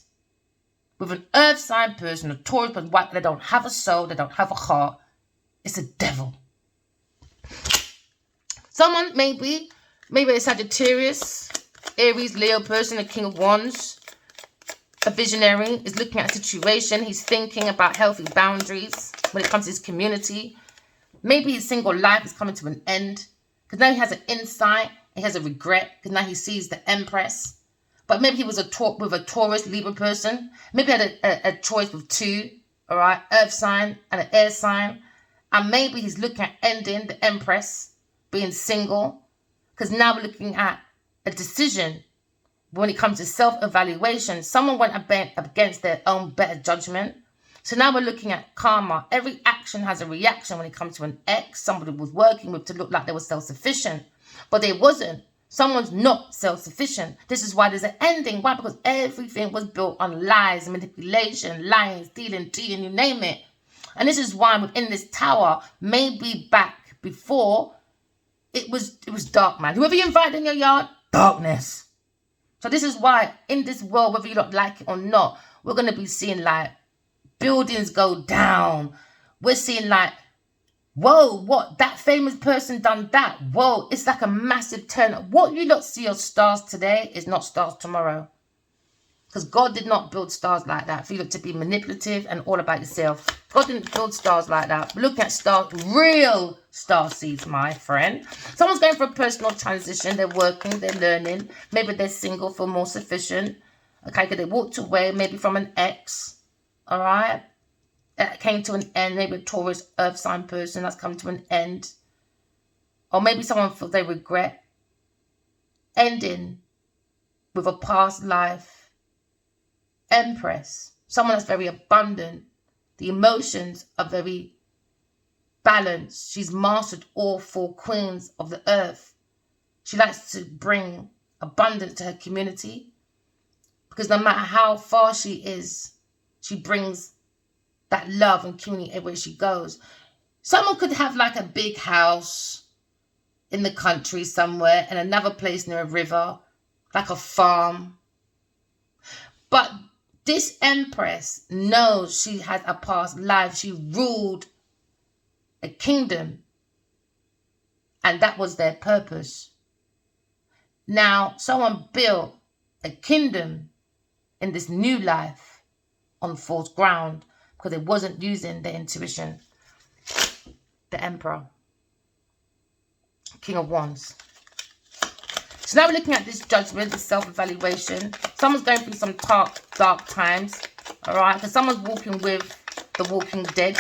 with an earth sign person, a Taurus, but white. They don't have a soul. They don't have a heart. It's a devil. Someone maybe a Sagittarius, Aries, Leo person, a King of Wands, a visionary, is looking at a situation. He's thinking about healthy boundaries when it comes to his community. Maybe his single life is coming to an end because now he has an insight. He has a regret because now he sees the Empress. But maybe he was with a Taurus, Libra person. Maybe he had a choice with two, all right, earth sign and an air sign. And maybe he's looking at ending the Empress, being single. Because now we're looking at a decision when it comes to self-evaluation. Someone went against their own better judgment. So now we're looking at karma. Every action has a reaction when it comes to an ex. Somebody was working with to look like they were self-sufficient. But they wasn't. Someone's not self-sufficient. This is why there's an ending. Why? Because everything was built on lies, manipulation, lying, stealing, cheating, you name it. And this is why within this tower, maybe back before, it was dark, man. Whoever you invited in your yard, darkness. So this is why in this world, whether you don't like it or not, we're going to be seeing like buildings go down. We're seeing like, whoa, what? That famous person done that. Whoa, it's like a massive turn. What you lot see of stars today is not stars tomorrow. Because God did not build stars like that for you to be manipulative and all about yourself. God didn't build stars like that. We're looking at stars, real star seeds, my friend. Someone's going for a personal transition. They're working, they're learning. Maybe they're single, feel more sufficient. Okay, because they walked away maybe from an ex. All right. That came to an end. Maybe a Taurus earth sign person that's come to an end. Or maybe someone feels they regret ending with a past life empress, someone that's very abundant. The emotions are very balanced. She's mastered all 4 queens of the earth. She likes to bring abundance to her community, because no matter how far she is, she brings that love and community everywhere she goes. Someone could have like a big house in the country somewhere and another place near a river, like a farm. But this empress knows she has a past life. She ruled a kingdom, and that was their purpose. Now, someone built a kingdom in this new life on false ground because it wasn't using their intuition. The Emperor, King of Wands. So now we're looking at this judgment, the self-evaluation. Someone's going through some dark times, all right? Because someone's walking with the walking dead,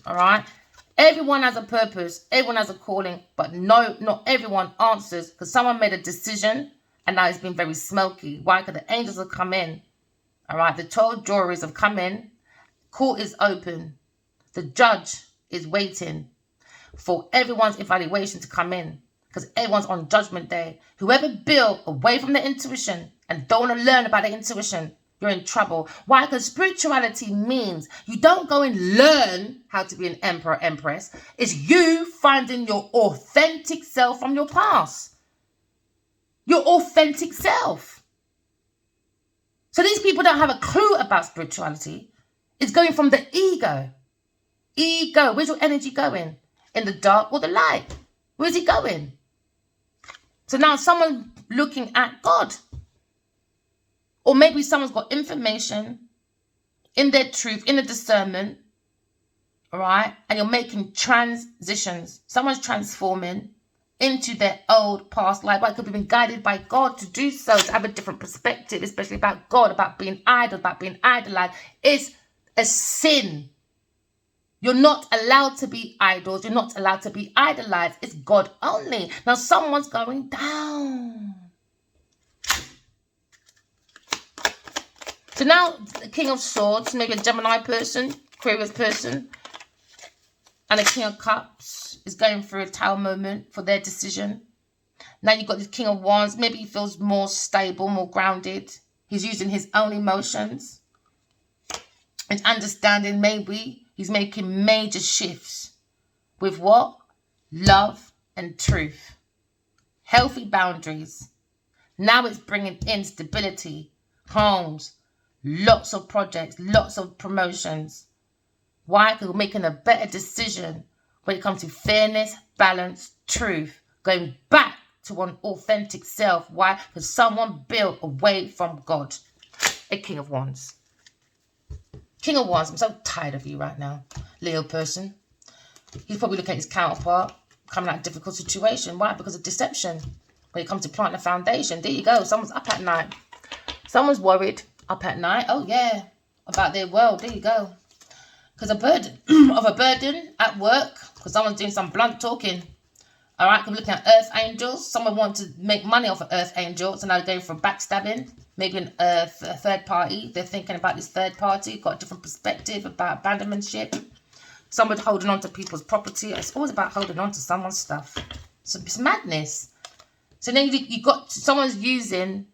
all right? Everyone has a purpose. Everyone has a calling. But no, not everyone answers, because someone made a decision and now it's been very smoky. Why? Because the angels have come in, all right? The 12 juries have come in. Court is open. The judge is waiting for everyone's evaluation to come in, because everyone's on judgment day. Whoever built away from their intuition and don't want to learn about their intuition, you're in trouble. Why? Because spirituality means you don't go and learn how to be an emperor, empress. It's you finding your authentic self from your past. Your authentic self. So these people don't have a clue about spirituality. It's going from the ego. Ego. Where's your energy going? In the dark or the light? Where's it going? So now someone looking at God. Or maybe someone's got information in their truth, in the discernment. All right? And you're making transitions. Someone's transforming into their old past life. But it could have been guided by God to do so, to have a different perspective, especially about God, about being idol, about being idolized. It's a sin. You're not allowed to be idols. You're not allowed to be idolized. It's God only. Now someone's going down. So now the King of Swords, maybe a Gemini person, Aquarius person, and the King of Cups is going through a tower moment for their decision. Now you've got the King of Wands. Maybe he feels more stable, more grounded. He's using his own emotions and understanding. Maybe he's making major shifts with what? Love and truth. Healthy boundaries. Now it's bringing in stability, homes, lots of projects, lots of promotions. Why? Because we're making a better decision when it comes to fairness, balance, truth. Going back to an authentic self. Why? Because someone built away from God. A King of Wands. King of Wands, I'm so tired of you right now, Leo person. He's probably looking at his counterpart coming out of a difficult situation. Why? Because of deception. When it comes to planting a foundation, there you go. Someone's up at night. Someone's worried up at night. Oh, yeah. About their world. There you go. Because a burden at work. Because someone's doing some blunt talking. All right. We're looking at earth angels. Someone wants to make money off an earth angel. So now they're going for backstabbing. Maybe a third party. They're thinking about this third party. Got a different perspective about abandonmentship. Someone holding on to people's property. It's always about holding on to someone's stuff. So it's madness. So then you got someone's using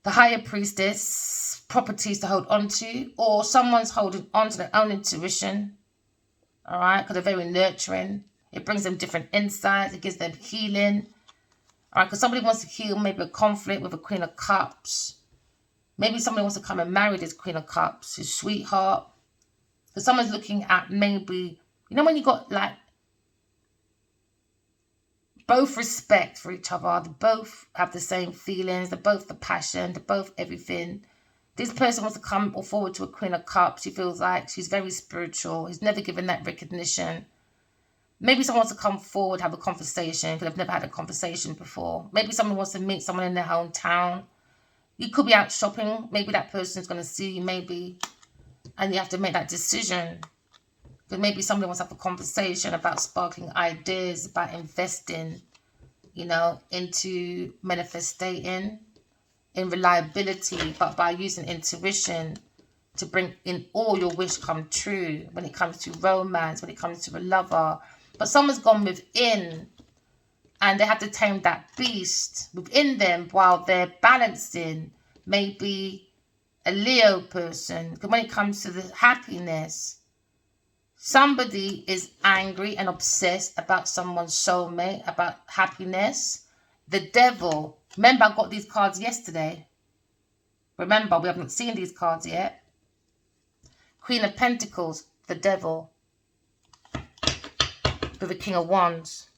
the higher priestess properties to hold on to, or someone's holding on to their own intuition. All right, because they're very nurturing. It brings them different insights. It gives them healing. All right, because somebody wants to heal maybe a conflict with a Queen of Cups. Maybe somebody wants to come and marry this Queen of Cups, his sweetheart. Because someone's looking at maybe, you know, when you got like both respect for each other, they both have the same feelings, they're both the passion, they're both everything. This person wants to come forward to a Queen of Cups. She feels like she's very spiritual. He's never given that recognition. Maybe someone wants to come forward, have a conversation, because they've never had a conversation before. Maybe someone wants to meet someone in their hometown. You could be out shopping. Maybe that person's going to see you, maybe. And you have to make that decision. Because maybe somebody wants to have a conversation about sparkling ideas, about investing, you know, into manifesting. in reliability, but by using intuition to bring in all your wish come true when it comes to romance, when it comes to a lover. But someone's gone within and they have to tame that beast within them while they're balancing maybe a Leo person. Because when it comes to the happiness, somebody is angry and obsessed about someone's soulmate, about happiness. The devil. Remember, I got these cards yesterday. Remember, we haven't seen these cards yet. Queen of Pentacles, the devil. With the King of Wands.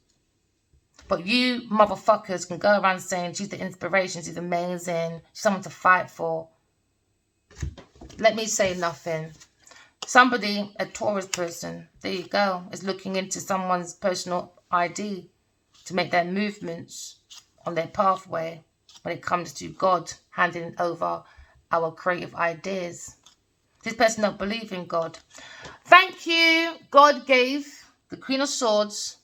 But you motherfuckers can go around saying she's the inspiration, she's amazing, she's someone to fight for. Let me say nothing. Somebody, a Taurus person, there you go, is looking into someone's personal ID to make their movements on their pathway when it comes to God handing over our creative ideas. This person don't believe in God. Thank you. God gave the Queen of Swords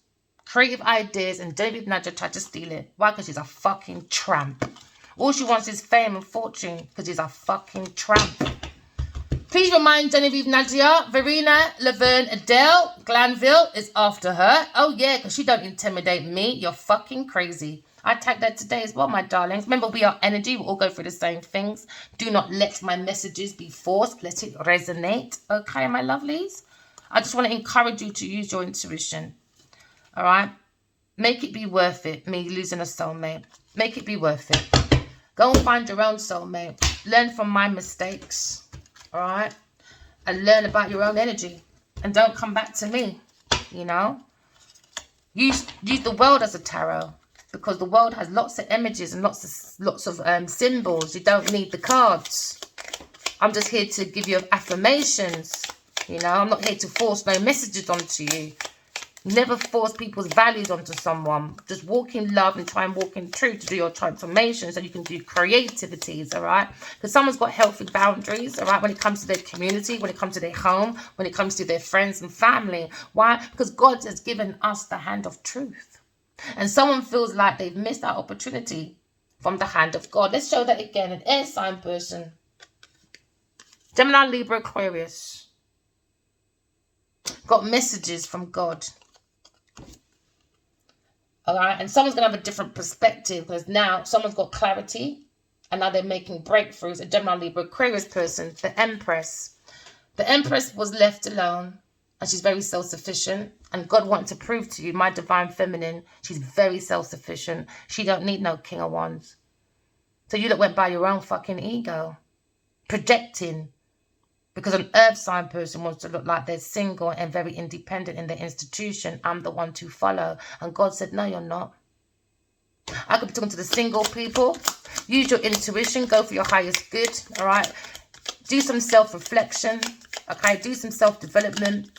creative ideas and David Nadja tried to steal it. Why? Because she's a fucking tramp. All she wants is fame and fortune because she's a fucking tramp. Please remind Genevieve Nadia, Verena, Laverne, Adele, Glanville is after her. Oh yeah, because she don't intimidate me. You're fucking crazy. I tagged that today as well, my darlings. Remember, we are energy. We all go through the same things. Do not let my messages be forced. Let it resonate. Okay, my lovelies? I just want to encourage you to use your intuition. All right? Make it be worth it, me losing a soulmate. Make it be worth it. Go and find your own soulmate. Learn from my mistakes. All right? And learn about your own energy. And don't come back to me, you know? Use the world as a tarot. Because the world has lots of images and lots of symbols. You don't need the cards. I'm just here to give you affirmations. You know, I'm not here to force no messages onto you. Never force people's values onto someone. Just walk in love and try and walk in truth to do your transformation so you can do creativities, all right? Because someone's got healthy boundaries, all right, when it comes to their community, when it comes to their home, when it comes to their friends and family. Why? Because God has given us the hand of truth. And someone feels like they've missed that opportunity from the hand of God. Let's show that again. An air sign person. Gemini, Libra, Aquarius. Got messages from God. All right. And someone's going to have a different perspective because now someone's got clarity and now they're making breakthroughs. A Gemini, Libra, Aquarius person. The Empress. The Empress was left alone and she's very self-sufficient. And God wants to prove to you, my divine feminine, she's very self-sufficient. She don't need no King of Wands. So you that went by your own fucking ego. Projecting. Because an earth sign person wants to look like they're single and very independent in their institution. I'm the one to follow. And God said, no, you're not. I could be talking to the single people. Use your intuition. Go for your highest good. All right. Do some self-reflection. Okay. Do some self-development.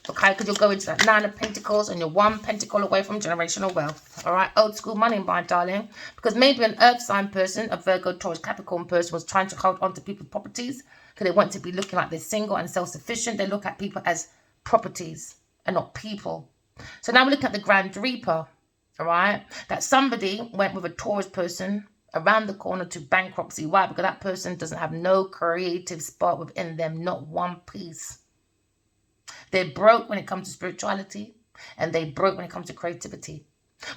Okay, because you'll go into that 9 of Pentacles and you're 1 pentacle away from generational wealth. All right, old school money, my darling. Because maybe an earth sign person, a Virgo, Taurus, Capricorn person was trying to hold on to people's properties because they want to be looking like they're single and self-sufficient. They look at people as properties and not people. So now we're looking at the Grand Reaper. All right, that somebody went with a Taurus person around the corner to bankruptcy. Why? Because that person doesn't have no creative spark within them, not one piece. They're broke when it comes to spirituality and they're broke when it comes to creativity.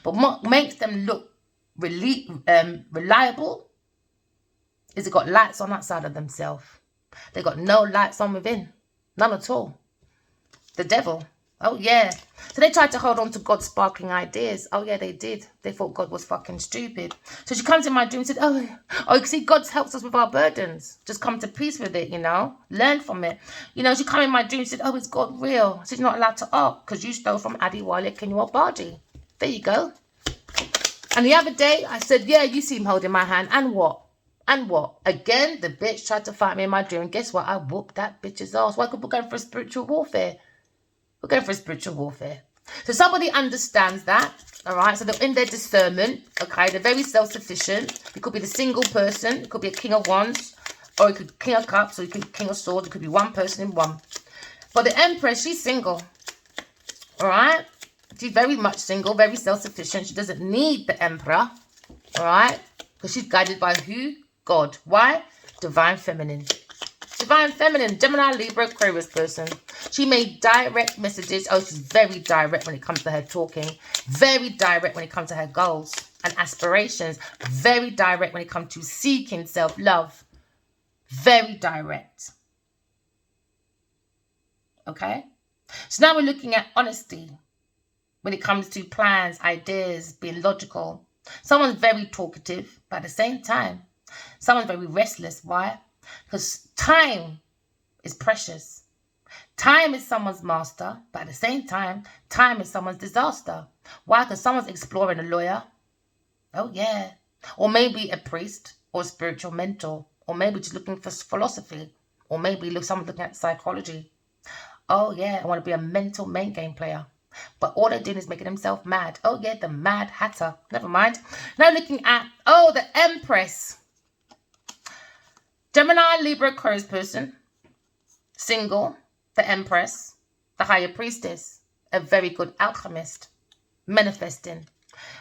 But what makes them look reliable is they got lights on outside of themselves. They got no lights on within. None at all. The devil. Oh, yeah. So they tried to hold on to God's sparkling ideas. Oh, yeah, they did. They thought God was fucking stupid. So she comes in my dream and said, oh, you see, God helps us with our burdens. Just come to peace with it, you know. Learn from it. You know, she come in my dream and said, oh, is God real? She's not allowed to art because you stole from Adi Walik in your body. There you go. And the other day, I said, yeah, you see him holding my hand. And what? And what? Again, the bitch tried to fight me in my dream. And guess what? I whooped that bitch's ass. Why could we go for spiritual warfare? We're going for spiritual warfare. So somebody understands that, all right? So they're in their discernment, okay? They're very self-sufficient. It could be the single person. It could be a King of Wands. Or it could be King of Cups. Or it could be King of Swords. It could be one person in one. But the Empress, she's single, all right? She's very much single, very self-sufficient. She doesn't need the Emperor, all right? Because she's guided by who? God. Why? Divine feminine. Divine feminine. Gemini, Libra, Aquarius person. She made direct messages. Oh, she's very direct when it comes to her talking. Very direct when it comes to her goals and aspirations. Very direct when it comes to seeking self-love. Very direct. Okay? So now we're looking at honesty when it comes to plans, ideas, being logical. Someone's very talkative, but at the same time, someone's very restless. Why? Because time is precious. Time is someone's master, but at the same time, time is someone's disaster. Why? Because someone's exploring a lawyer. Oh, yeah. Or maybe a priest or a spiritual mentor. Or maybe just looking for philosophy. Or maybe someone's looking at psychology. Oh, yeah, I want to be a mental main game player. But all they're doing is making themselves mad. Oh, yeah, the Mad Hatter. Never mind. Now looking at, oh, the Empress. Gemini, Libra, Aquarius person. Single. The Empress. The Higher Priestess. A very good alchemist. Manifesting.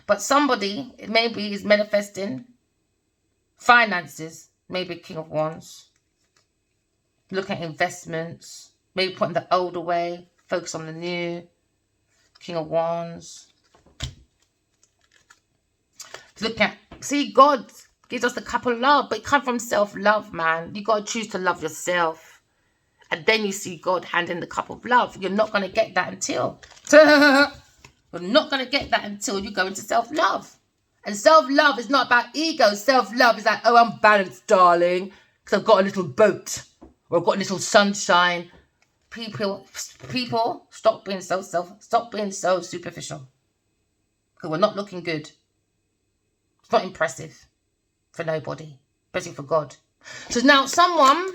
But somebody, maybe is manifesting finances. Maybe King of Wands. Looking at investments. Maybe putting the old away. Focus on the new. King of Wands. Look at, see, God gives us the cup of love, but it comes from self-love, man. You got to choose to love yourself. And then you see God handing the cup of love. You're not going to get that until. You're not going to get that until you go into self-love. And self-love is not about ego. Self-love is like, oh, I'm balanced, darling, because I've got a little boat. Or I've got a little sunshine. People, stop being so superficial. Because we're not looking good. It's not impressive for nobody, especially for God. So now someone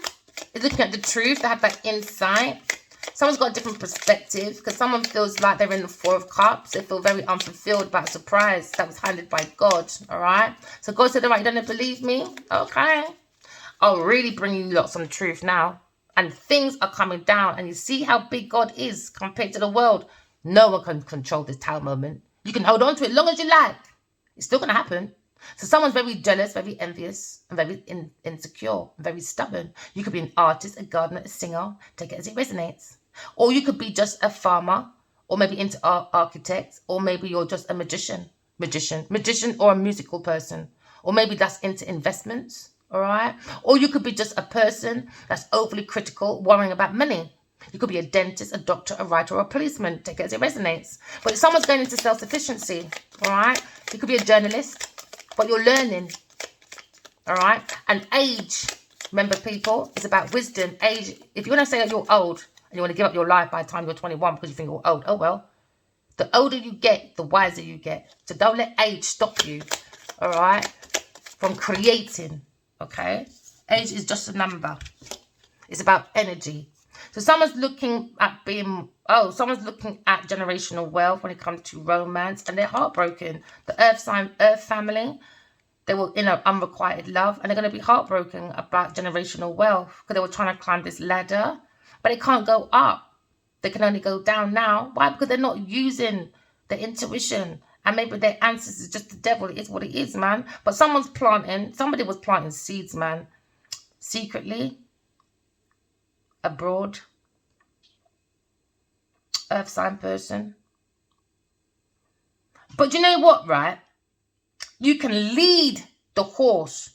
is looking at the truth. They have that insight. Someone's got a different perspective because someone feels like they're in the Four of Cups. They feel very unfulfilled about a surprise that was handed by God. All right. So God said, all right, you don't believe me? Okay. I'll really bring you lots of truth now. And things are coming down. And you see how big God is compared to the world. No one can control this tower moment. You can hold on to it as long as you like. It's still going to happen. So someone's very jealous, very envious, and very insecure, very stubborn. You could be an artist, a gardener, a singer. Take it as it resonates. Or you could be just a farmer, or maybe into architect, or maybe you're just a magician, or a musical person. Or maybe that's into investments. All right. Or you could be just a person that's overly critical, worrying about money. You could be a dentist, a doctor, a writer, or a policeman. Take it as it resonates. But if someone's going into self-sufficiency, all right, you could be a journalist, but you're learning. All right. And age, remember, people, it's about wisdom. Age, if you want to say that you're old and you want to give up your life by the time you're 21 because you think you're old, oh, well, the older you get, the wiser you get. So don't let age stop you, all right, from creating. Okay, age is just a number. It's about energy. So someone's looking at someone's looking at generational wealth when it comes to romance, and they're heartbroken. The Earth sign, Earth family, they were in an unrequited love, and they're going to be heartbroken about generational wealth because they were trying to climb this ladder, but it can't go up. They can only go down now. Why? Because they're not using their intuition. And maybe their answers is just the devil. It is what it is, man. But somebody was planting seeds, man. Secretly. Abroad. Earth sign person. But you know what, right? You can lead the horse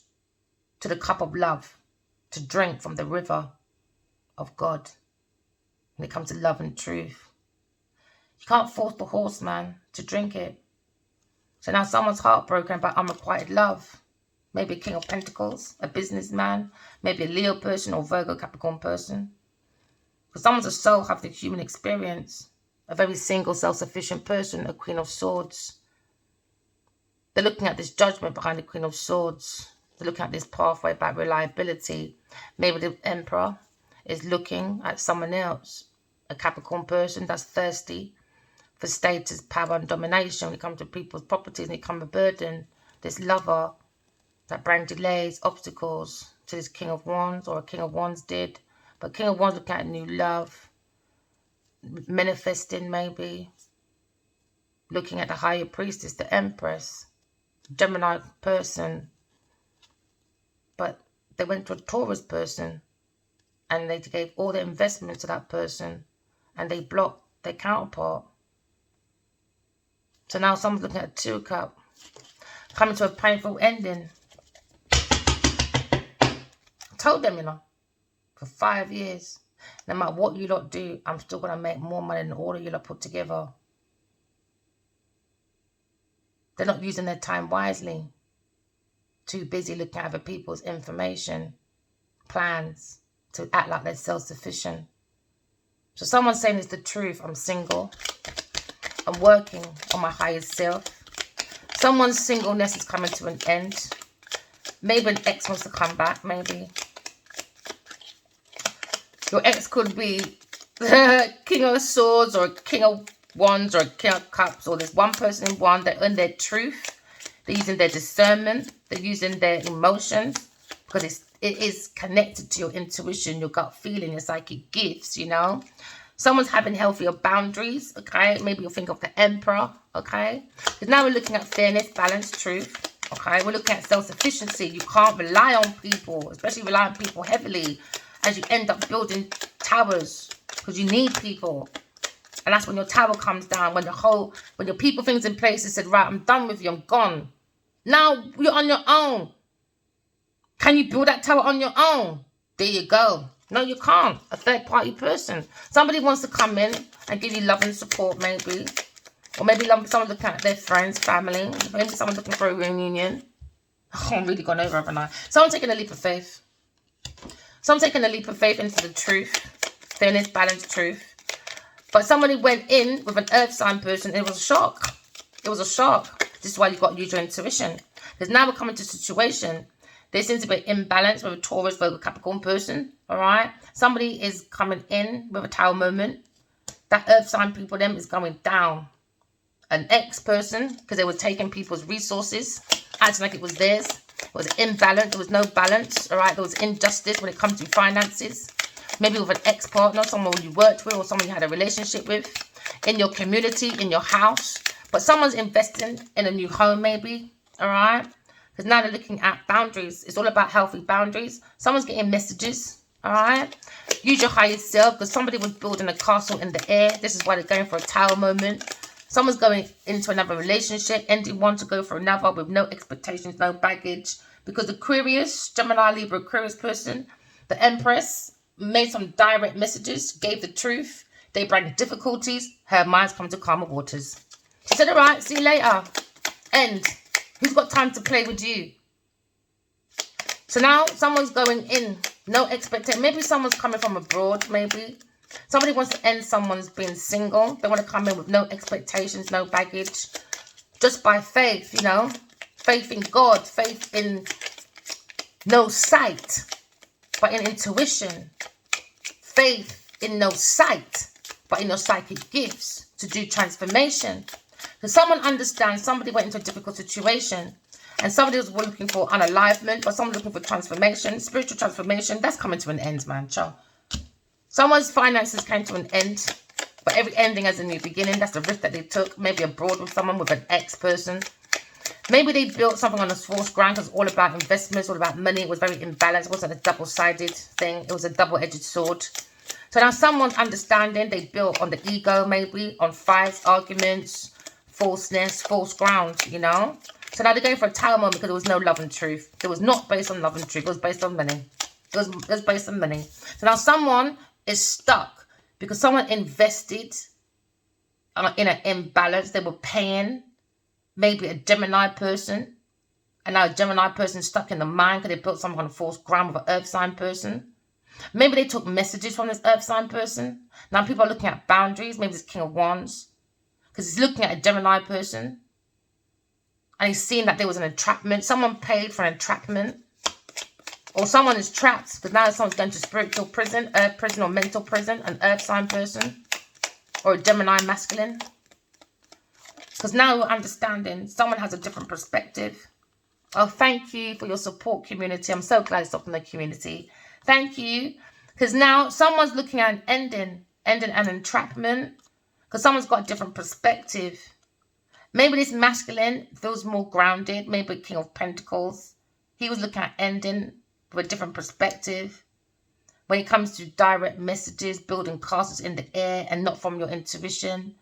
to the cup of love. To drink from the river of God. When it comes to love and truth. You can't force the horse, man, to drink it. So now someone's heartbroken about unrequited love. Maybe a King of Pentacles, a businessman, maybe a Leo person or Virgo Capricorn person. Because someone's a soul have the human experience. A very single, self-sufficient person, a Queen of Swords. They're looking at this judgment behind the Queen of Swords. They're looking at this pathway about reliability. Maybe the Emperor is looking at someone else. A Capricorn person that's thirsty for status, power, and domination when it comes to people's properties and it becomes a burden. This lover that brings delays, obstacles to this King of Wands, or a King of Wands did. But King of Wands looking at new love, manifesting maybe, looking at the Higher Priestess, the Empress, Gemini person, but they went to a Taurus person and they gave all their investments to that person and they blocked their counterpart. So now someone's looking at a 2 of Cups, coming to a painful ending. I told them, for 5 years, no matter what you lot do, I'm still going to make more money than all of you lot put together. They're not using their time wisely. Too busy looking at other people's information, plans, to act like they're self-sufficient. So someone's saying it's the truth. I'm single. I'm working on my highest self. Someone's singleness is coming to an end. Maybe an ex wants to come back, maybe. Your ex could be the King of Swords or King of Wands or King of Cups, or there's one person in one, they're in their truth. They're using their discernment. They're using their emotions because it is connected to your intuition, your gut feeling, your psychic gifts, Someone's having healthier boundaries, okay? Maybe you'll think of the Emperor, okay? Because now we're looking at fairness, balance, truth, okay? We're looking at self-sufficiency. You can't rely on people, especially rely on people heavily, as you end up building towers because you need people. And that's when your tower comes down, when your people things in place and said, right, I'm done with you, I'm gone. Now you're on your own. Can you build that tower on your own? There you go. No, you can't. A third-party person. Somebody wants to come in and give you love and support, maybe. Or maybe someone looking at their friends, family. Maybe someone looking for a reunion. Oh, I'm really gone over, haven't I? Someone taking a leap of faith. Someone taking a leap of faith into the truth. Fairness, balance, truth. But somebody went in with an earth sign person. It was a shock. It was a shock. This is why you've got to use your intuition. Because now we're coming to a situation. There seems to be an imbalance with a Taurus, Virgo, Capricorn person. All right. Somebody is coming in with a tower moment. That earth sign people, them, is going down. An ex person, because they were taking people's resources, acting like it was theirs. It was an imbalance. There was no balance. All right. There was injustice when it comes to finances. Maybe with an ex-partner, someone you worked with or someone you had a relationship with. In your community, in your house. But someone's investing in a new home, maybe. All right. Because now they're looking at boundaries. It's all about healthy boundaries. Someone's getting messages. All right. Use your highest self, because somebody was building a castle in the air. This is why they're going for a tower moment. Someone's going into another relationship, ending one to go for another with no expectations, no baggage. Because Aquarius, Gemini, Libra, Aquarius person, the Empress, made some direct messages, gave the truth. They bring difficulties. Her mind's come to calmer waters. She said, all right, see you later. End. Who's got time to play with you? So now someone's going in. No expectation. Maybe someone's coming from abroad, maybe. Somebody wants to end someone's being single. They want to come in with no expectations, no baggage. Just by faith, Faith in God. Faith in no sight, but in intuition. Faith in no sight, but in your psychic gifts to do transformation. Because someone understands, somebody went into a difficult situation and somebody was looking for unalivement, but someone looking for transformation, spiritual transformation. That's coming to an end, man. Ciao. Someone's finances came to an end, but every ending has a new beginning. That's the risk that they took. Maybe abroad with someone, with an ex-person. Maybe they built something on a false ground because it's all about investments, all about money. It was very imbalanced. It wasn't a double-sided thing. It was a double-edged sword. So now someone's understanding, they built on the ego, maybe, on fights, arguments, falseness, false ground, So now they're going for a tower moment because there was no love and truth. It was not based on love and truth. It was based on money. It was based on money. So now someone is stuck because someone invested in an imbalance. They were paying maybe a Gemini person. And now a Gemini person stuck in the mind because they built something on a false ground with an earth sign person. Maybe they took messages from this earth sign person. Now people are looking at boundaries. Maybe it's King of Wands. Because he's looking at a Gemini person. And he's seeing that there was an entrapment. Someone paid for an entrapment. Or someone is trapped. Because now someone's going to spiritual prison, earth prison or mental prison. An earth sign person. Or a Gemini masculine. Because now we're understanding someone has a different perspective. Oh, thank you for your support, community. I'm so glad it's up in the community. Thank you. Because now someone's looking at an ending an entrapment. Because someone's got a different perspective. Maybe this masculine feels more grounded. Maybe King of Pentacles. He was looking at ending with a different perspective. When it comes to direct messages, building castles in the air and not from your intuition.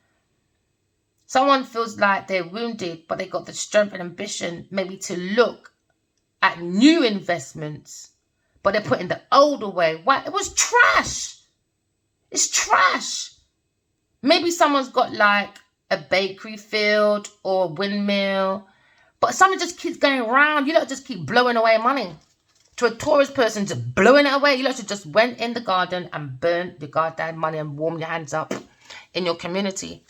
Someone feels like they're wounded, but they got the strength and ambition maybe to look at new investments, but they're putting the old away. Why? It was trash. It's trash. Maybe someone's got like a bakery field or a windmill, but someone just keeps going around. You don't just keep blowing away money. To a Taurus person, just blowing it away. You lot just went in the garden and burnt your goddamn money and warm your hands up in your community.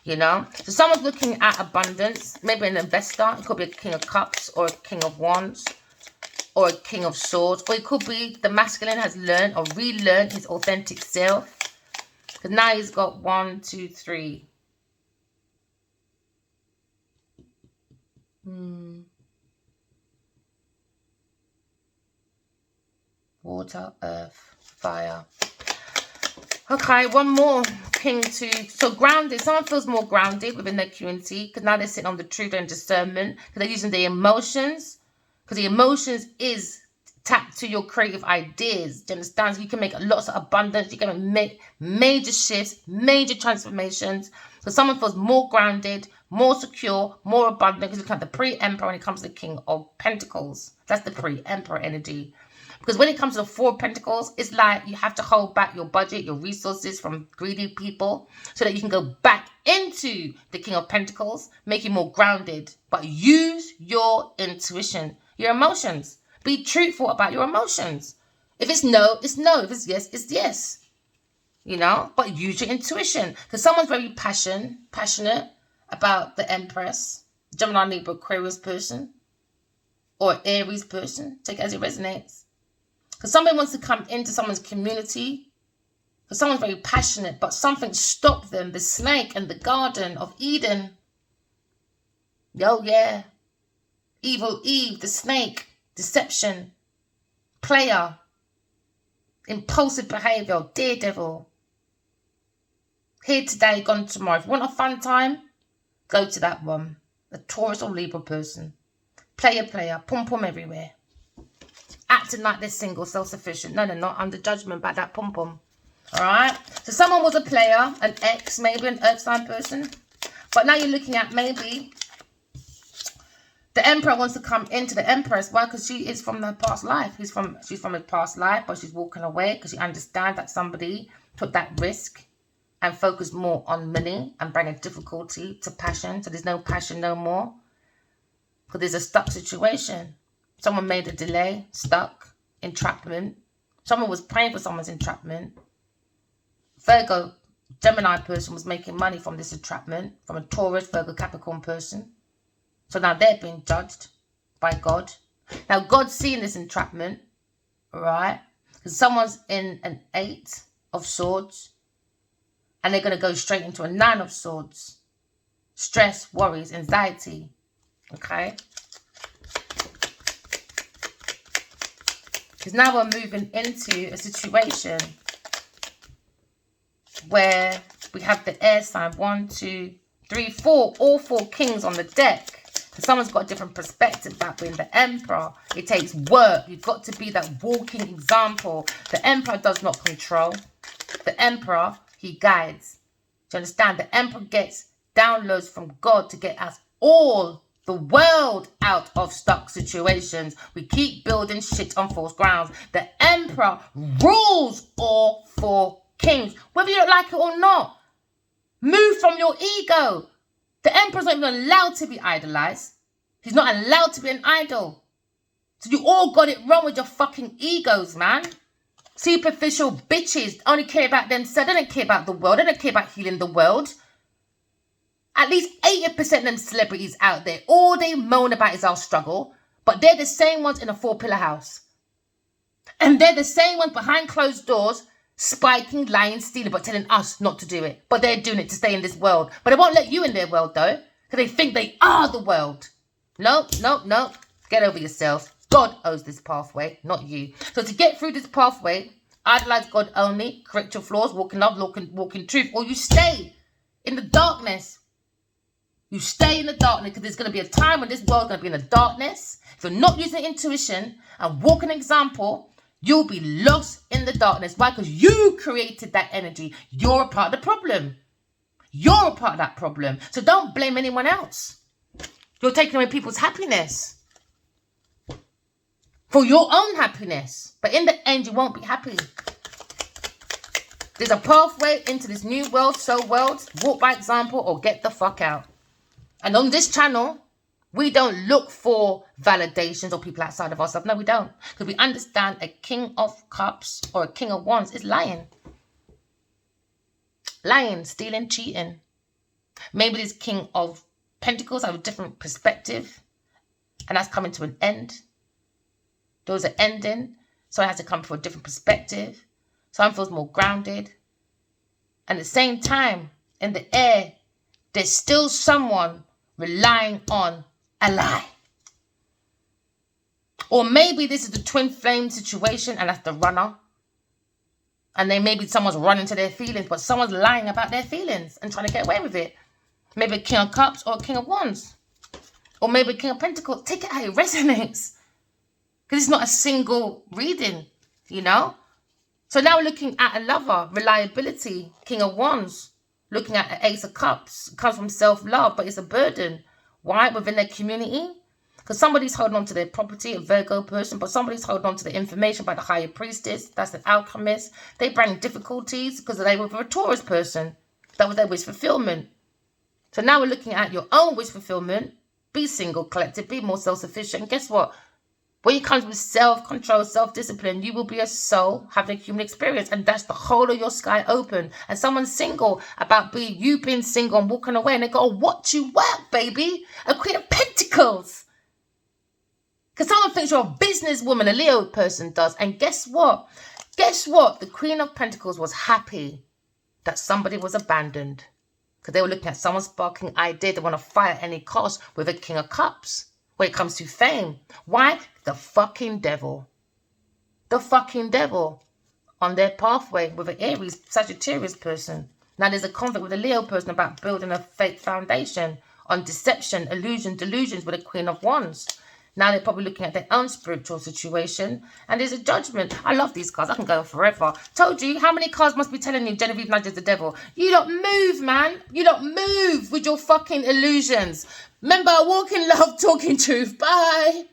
You know? So someone's looking at abundance. Maybe an investor. It could be a king of cups or a king of wands or a king of swords. Or it could be the masculine has learned or relearned his authentic self. Because now he's got 1, 2, 3. Water, earth, fire. Okay, one more king to... So grounded. Someone feels more grounded within their community because now they're sitting on the truth and discernment because they're using their emotions. Because the emotions is tapped to your creative ideas. Do you understand? So you can make lots of abundance. You can make major shifts, major transformations. So someone feels more grounded, more secure, more abundant. Because you look at the pre-emperor when it comes to the king of pentacles. That's the pre-emperor energy. Because when it comes to the 4 of Pentacles, it's like you have to hold back your budget, your resources from greedy people so that you can go back into the King of Pentacles, make you more grounded. But use your intuition, your emotions. Be truthful about your emotions. If it's no, it's no. If it's yes, it's yes. You know, but use your intuition. Because someone's very passionate about the Empress, Gemini, Libra, Aquarius person, or Aries person. Take it as it resonates. Because somebody wants to come into someone's community. Because someone's very passionate, but something stopped them. The snake and the Garden of Eden. Oh, yeah. Evil Eve, the snake, deception, player, impulsive behavior, daredevil. Here today, gone tomorrow. If you want a fun time, go to that one. A Taurus or Libra person. Player, pom-pom everywhere. Acting like they're single, self-sufficient. No, they're not. Under judgment about that pom-pom. All right? So someone was a player, an ex, maybe an earth sign person. But now you're looking at maybe the Emperor wants to come into the Empress. Why? Because she is from her past life. She's from a past life, but she's walking away because she understands that somebody took that risk and focused more on money and bringing difficulty to passion. So there's no passion no more because there's a stuck situation. Someone made a delay, stuck, entrapment. Someone was praying for someone's entrapment. Virgo, Gemini person was making money from this entrapment, from a Taurus, Virgo, Capricorn person. So now they're being judged by God. Now God's seeing this entrapment, right? Because someone's in an 8 of Swords and they're going to go straight into a 9 of Swords. Stress, worries, anxiety. Okay? Because now we're moving into a situation where we have the air sign. 1, 2, 3, 4. All 4 kings on the deck. And someone's got a different perspective about being the Emperor. It takes work. You've got to be that walking example. The Emperor does not control. The Emperor, he guides. Do you understand? The Emperor gets downloads from God to get us all the world out of stuck situations. We keep building shit on false grounds. The Emperor rules all 4 kings. Whether you don't like it or not. Move from your ego. The Emperor's not even allowed to be idolized. He's not allowed to be an idol. So you all got it wrong with your fucking egos, man. Superficial bitches only care about themselves. They don't care about the world. They don't care about healing the world. At least 80% of them celebrities out there, all they moan about is our struggle. But they're the same ones in a 4-pillar house. And they're the same ones behind closed doors, spiking, lying, stealing, but telling us not to do it. But they're doing it to stay in this world. But they won't let you in their world, though. Because they think they are the world. No. Get over yourself. God owns this pathway, not you. So to get through this pathway, idolize God only, correct your flaws, walk in love, walk in truth, or you stay in the darkness. You stay in the darkness because there's going to be a time when this world's going to be in the darkness. If you're not using intuition and walk an example, you'll be lost in the darkness. Why? Because you created that energy. You're a part of the problem. You're a part of that problem. So don't blame anyone else. You're taking away people's happiness for your own happiness. But in the end, you won't be happy. There's a pathway into this new world, soul world. Walk by example or get the fuck out. And on this channel, we don't look for validations or people outside of ourselves. No, we don't. Because we understand a king of cups or a king of wands is lying. Lying, stealing, cheating. Maybe this king of pentacles have a different perspective. And that's coming to an end. Those are ending. So it has to come from a different perspective. Some feels more grounded. And at the same time, in the air, there's still someone relying on a lie. Or maybe this is the twin flame situation and that's the runner. And then maybe someone's running to their feelings, but someone's lying about their feelings and trying to get away with it. Maybe a king of cups or a king of wands. Or maybe a king of pentacles. Take it how it resonates. Because it's not a single reading, you know. So now we're looking at a lover, reliability, king of wands. Looking at an ace of cups. It comes from self-love, but it's a burden. Why? Within their community. Because somebody's holding on to their property, a Virgo person, but somebody's holding on to the information by the higher priestess. That's an alchemist. They bring difficulties because they were a Taurus person. That was their wish fulfillment. So now we're looking at your own wish fulfillment. Be single, collective, be more self-sufficient. And guess what? When it comes with self-control, self-discipline, you will be a soul having a human experience. And that's the whole of your sky open. And someone's single about you being single and walking away. And they go, watch you work, baby. A Queen of Pentacles. Because someone thinks you're a businesswoman, a Leo person does. And guess what? Guess what? The Queen of Pentacles was happy that somebody was abandoned. Because they were looking at someone's sparking idea. They want to fight at any cost with a King of Cups. When it comes to fame. Why? The fucking devil. The fucking devil. On their pathway with an Aries, Sagittarius person. Now there's a conflict with a Leo person about building a fake foundation. On deception, illusion, delusions with a Queen of Wands. Now they're probably looking at their own spiritual situation. And there's a judgment. I love these cards. I can go on forever. Told you, how many cards must be telling you Genevieve nudges the devil? You don't move, man. You don't move with your fucking illusions. Remember, walk in love, talking truth. Bye.